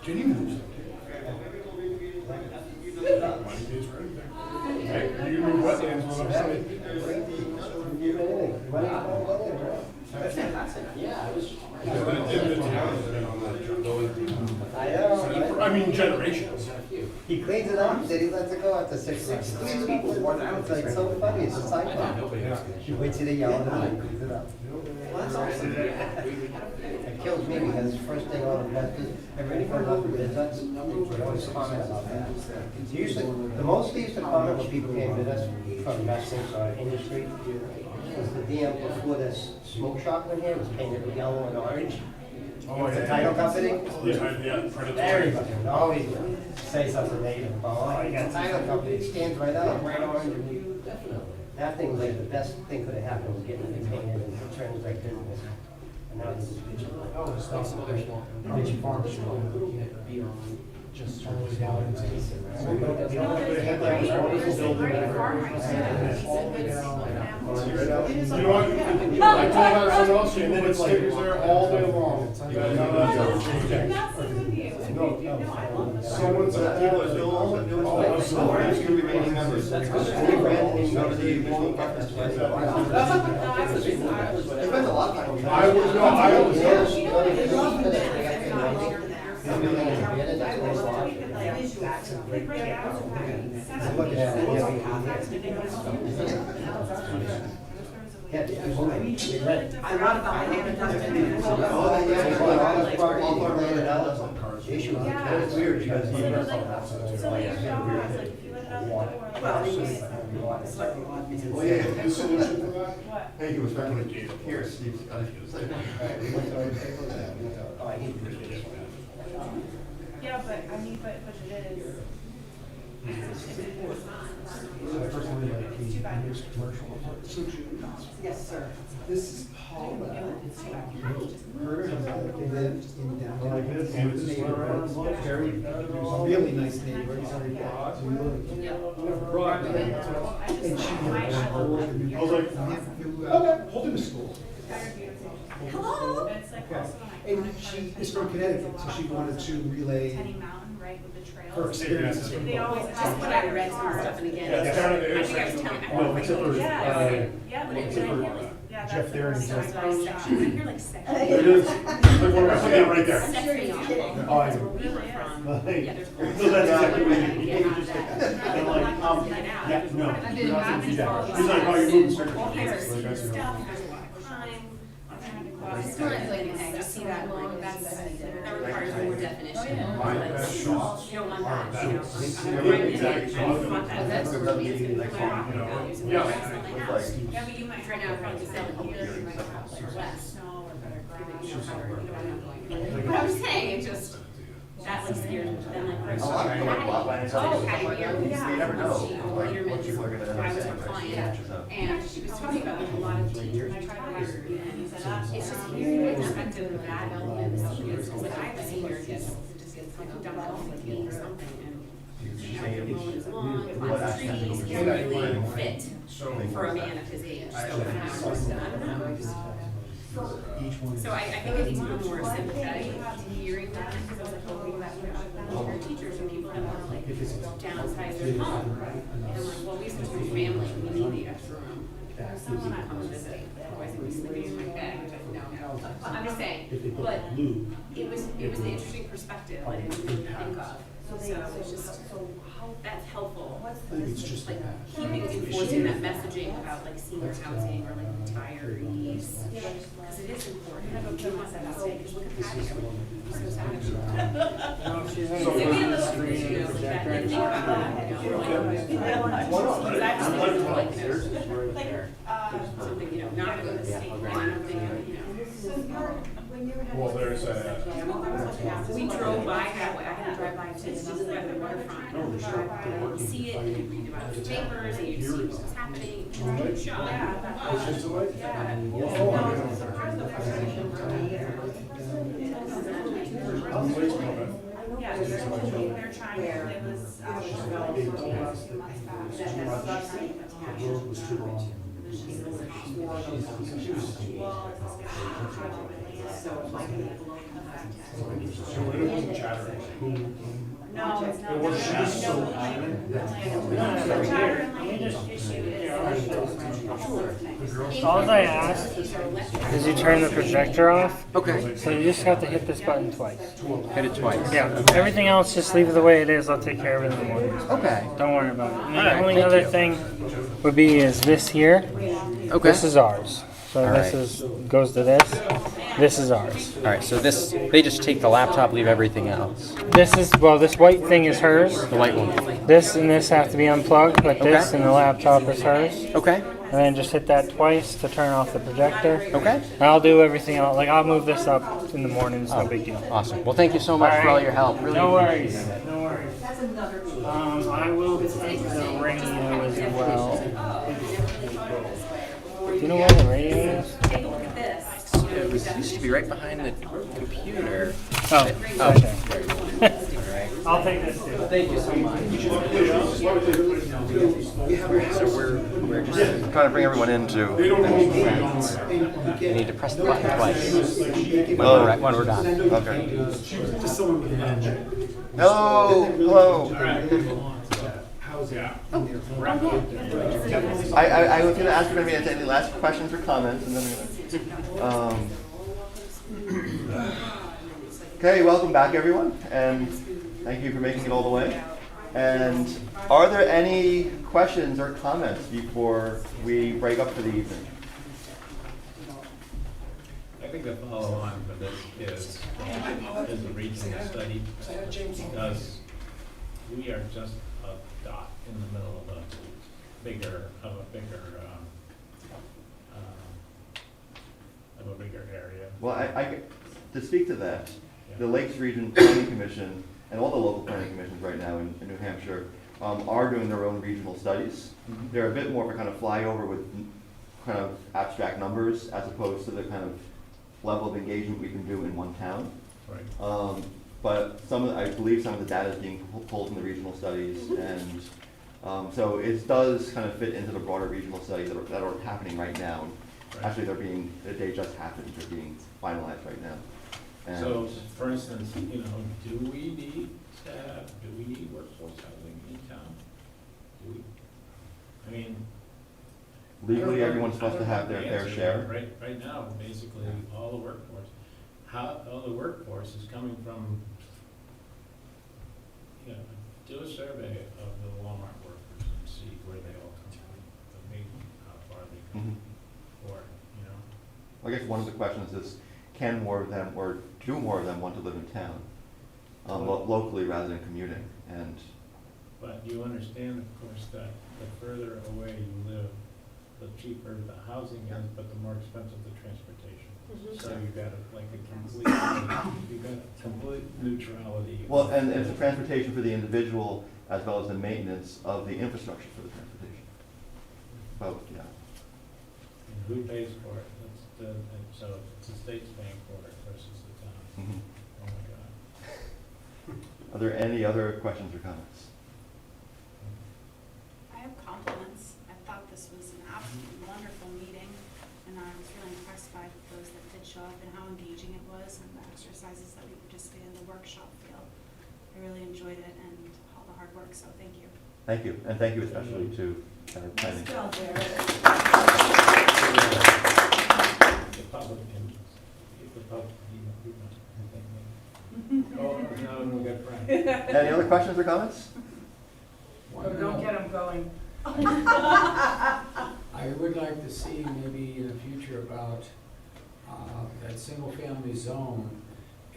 Can you move something? Money pays for anything. Hey, you can move wetlands when I'm saying. Yeah, I was. The town has been on that, I know, right? I mean, generations. He cleans it up, then he lets it go after 6 months. It's like so funny, it's a cycle. He waits till they yell at him and he cleans it up. It kills me because first thing all investors, everybody comes up with business, they always comment about that. Usually, the most they used to comment when people came to us from investments or industry was the DM before this smoke shop in here was painted with yellow and orange. Oh, It's a title company. Yeah, predatory. Everybody would always say something negative about, oh, you got a title company, it stands right out, right orange. And that thing was like the best thing could have happened was getting it painted and it turns like business. And now it's Oh, it's not special. Rich farm show. Just totally down into. You know what? I told her someone else, you put stickers there all day long. Someone said, People are still doing stuff. There's gonna be many members. That's good. Some of the visual preference. They spent a lot of time. I was, no, I was. Yeah, I run about my neighbor's The issue is, it's weird because he was Well, Oh, yeah. The solution for that? Hey, he was back in the here, Steve's got it. Yeah, but I mean, but it is. Yes, sir. This is Paula. Her husband lived in downtown. Very, really nice neighbor. And she had I was like, okay, hold him to school. Hello? And she is from Connecticut, so she wanted to relay Tenny Mountain, right, with the trails. her experiences from They always, both. just when I read some stuff and again. Yeah, it's down at the I think I was intersection. telling. No, except for, Yeah, but except for yeah, Jeff that's the Darren. first time I saw sections. I hear like sections. It is. Like one right there, right there. Sections on it. Oh, I That's know. where we were from. Right. Yeah, there's. So that's exactly what you Get out just of that. did. And like, yeah, no. I've you're been not gonna do that. involved. He's like, oh, you're moving straight. All kinds of secret stuff, there's a lot of crime. I'm trying to cross. It's not like, I just see that, like, that requires more definition. Like, you don't want that, you know. I'm right in it. I don't want that. That's the really, it's gonna come out, values, and that's something else. Yeah, but you might, right now, probably sell it here, you might have like less snow or better climate, you know, however, you know, I'm not going. But I'm saying, it just, that like scares me, then like, first. A lot of people like wetlands. Oh, Patty, yeah. You never know, She, like, later what people are gonna I was say, her right? client, So- and she was talking about like a lot of teachers retired, and it's just hearing the perspective of that element, the seniors, because like I have a senior who's just gets like done golf with me or something, and after mowing his lawn, planting trees, he's really fit for a man of his age, so when I was just, I don't know, I just. So I think I need to be more sympathetic to hearing that, because I was like, well, we have teachers and people that wanna like downsize their home. And I'm like, well, we have a family, we need the extra room. Someone I come visit, otherwise I'd be sleeping in my bed, which I know. But I'm just saying, but it was an interesting perspective I didn't really think of. So it's just, that's helpful. It's just Like keeping enforcing that messaging about like senior housing or like retirees, because it is important. I don't want that to stay, because look at Patty, I'm so sad. She's So maybe a little bit, you know, that, like, think about that, you know, like, because I just think it's like, something, you know, not go to the state, and I'm thinking, you know. Well, there's a, We drove by that way, I had to drive by to the waterfront, and drive by and see it, and you read about it in the papers, and you see what's happening, Yeah, they're trying, it was, so it wasn't chattering. No, it's not. It was just so adamant. All I ask is you turn the projector off. Okay. So you just have to hit this button twice. Hit it twice. Yeah, everything else just leave it the way it is. I'll take care of it in the morning. Okay. Don't worry about it. And All the right, only thank other you. thing would be is this here. Okay. This is ours. So All this right. is goes to this. This is ours. All right, so this, they just take the laptop, leave everything else. This is, well, this white thing is hers. The white one. This and this have to be unplugged, but this Okay. and the laptop is hers. Okay. And then just hit that twice to turn off the projector. Okay. And I'll do everything else. Like, I'll move this up in the morning. It's no big deal. Awesome. Well, thank you so much for all your help. Really No appreciate worries. it. No worries. I will take the radio as well. Do you know where the radio is? Take a look at this. It was, used to be right behind the computer. Oh, Oh. okay. All right. I'll take this too. Thank you so much. So we're just Trying to bring everyone into. you need to press the button twice when we're done. Okay. Just someone with an Hello, hello. I was going to ask if anybody has any last questions or comments, and then we're gonna, okay, welcome back, everyone, and thank you for making it all the way. And are there any questions or comments before we break up for the evening? I think the follow on for this is a regional study, because we are just a dot in the middle of a bigger area. Well, to speak to that, the Lakes Region Planning Commission and all the local planning commissions right now in New Hampshire are doing their own regional studies. They're a bit more of a kind of flyover with kind of abstract numbers as opposed to the kind of level of engagement we can do in one town. Right. But I believe some of the data is being pulled from the regional studies, and so it does kind of fit into the broader regional studies that are happening right now. Right. Actually, they just happened, they're being finalized right now. And So, for instance, you know, do we need workforce housing in town? Do we? I mean. legally, everyone's supposed to have their fair share. Right now, basically, all the workforce is coming from, you know, do a survey of the Walmart workers and see where they all come from, but maybe how far they come for, you know? I guess one of the questions is, can more of them, or do more of them want to live in town, locally rather than commuting? And But you understand, of course, that the further away you live, the cheaper the housing is, but the more expensive the transportation. So you've got complete neutrality. well, and it's the transportation for the individual as well as the maintenance of the infrastructure for the transportation. Both, yeah. And who pays for it? So it's the state's paying for it versus the town. Mhm. Oh my God. Are there any other questions or comments? I have compliments. I thought this was an absolutely wonderful meeting, and I was really impressed by those that did show up and how engaging it was, and the exercises that we participated in the workshop field. I really enjoyed it and all the hard work, so thank you. Thank you, and thank you especially to our planning. The public can, if the public, oh, no, we got Frank. Any other questions or comments? Don't get them going. I would like to see maybe in the future about that single-family zone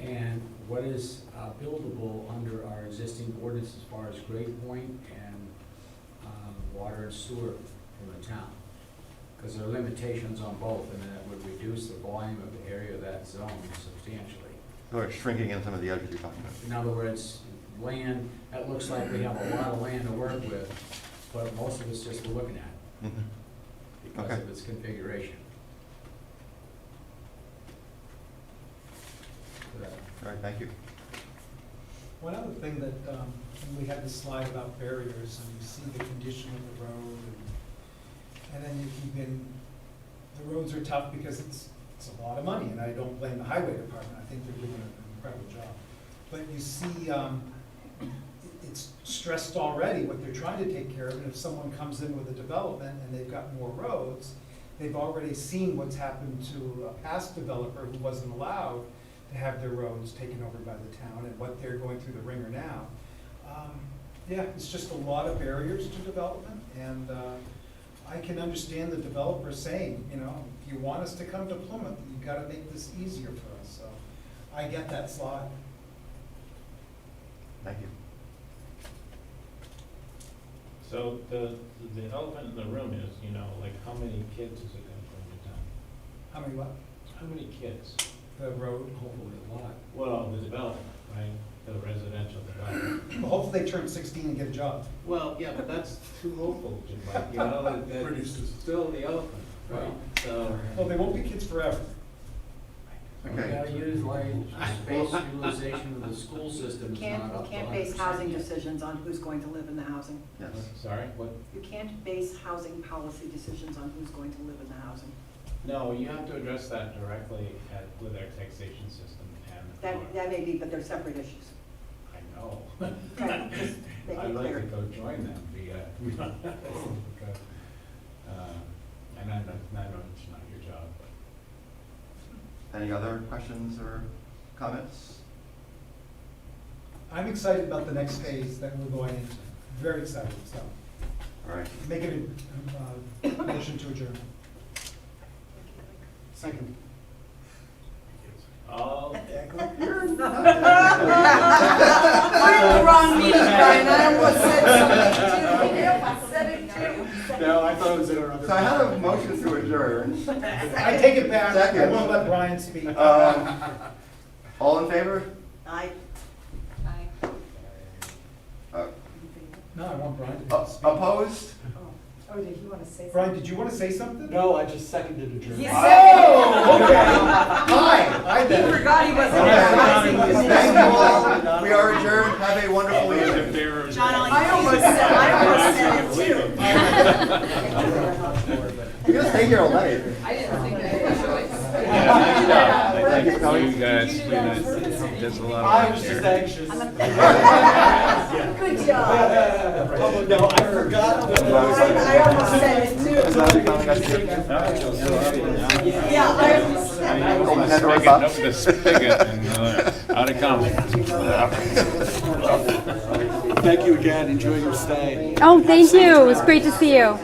and what is buildable under our existing ordinance as far as grade point and water and sewer from the town. Because there are limitations on both, and that would reduce the volume of the area of that zone substantially. Or shrinking in some of the edges you're talking about. In other words, land, that looks like we have a lot of land to work with, but most of it's just we're looking at Mhm. because Okay. of its configuration. All right, thank you. One other thing that, when we had the slide about barriers, and you see the condition of the road, and then you keep in, the roads are tough because it's a lot of money, and I don't blame the highway department, I think they're doing an incredible job. But you see, it's stressed already what they're trying to take care of, and if someone comes in with a development and they've got more roads, they've already seen what's happened to a past developer who wasn't allowed to have their roads taken over by the town, and what they're going through the ringer now. Yeah, it's just a lot of barriers to development, and I can understand the developer saying, you know, if you want us to come to Plymouth, you've got to make this easier for us, so I get that slide. Thank you. So the elephant in the room is, you know, like how many kids is it gonna bring to town? How many what? How many kids? The road? Hopefully a lot. Well, the development, right? The residential development. Well, hopefully they turn 16 and get a job. Well, yeah, but that's too hopeful, Jim, Mike, you know, that's still the elephant, right? So. Well, they won't be kids forever. We Okay. gotta use like space utilization of the school system is not up You to can't base 100% housing yet. decisions on who's going to live in the housing. Yes. Sorry, what? You can't base housing policy decisions on who's going to live in the housing. No, you have to address that directly with our taxation system and. That may be, but they're separate issues. I know. Okay, just make I'd it like clear. to go join them via, because, and I know it's not your job, but. Any other questions or comments? I'm excited about the next phase that we're going into. Very excited, so. All right. Make it a motion to adjourn. Second. All. You're in the wrong meeting, Brian. I almost said something too. No, I thought it was in our other. So I had a motion to adjourn. I take it back. I Second. won't let Brian speak. All in favor? Aye. Uh, No, I want Brian Opposed? Oh, did he want to say something? Brian, did you want to say something? No, I just seconded adjournment. He Oh, okay. Hi, He there. forgot he wasn't Thank here. you all. We are adjourned. Have a wonderful evening. John, I almost said it too. You're gonna stay here all night. I didn't think I had a choice. Thank you for coming. You guys, there's a lot I of was work just here. anxious. Good job. No, I forgot. I almost said it too. I'm glad you finally got to get Yeah, I almost said it. Open that doors Spigot up. up the spigot and out of comments. Thank you again. Enjoy your stay. Oh, thank you. It was great to see you.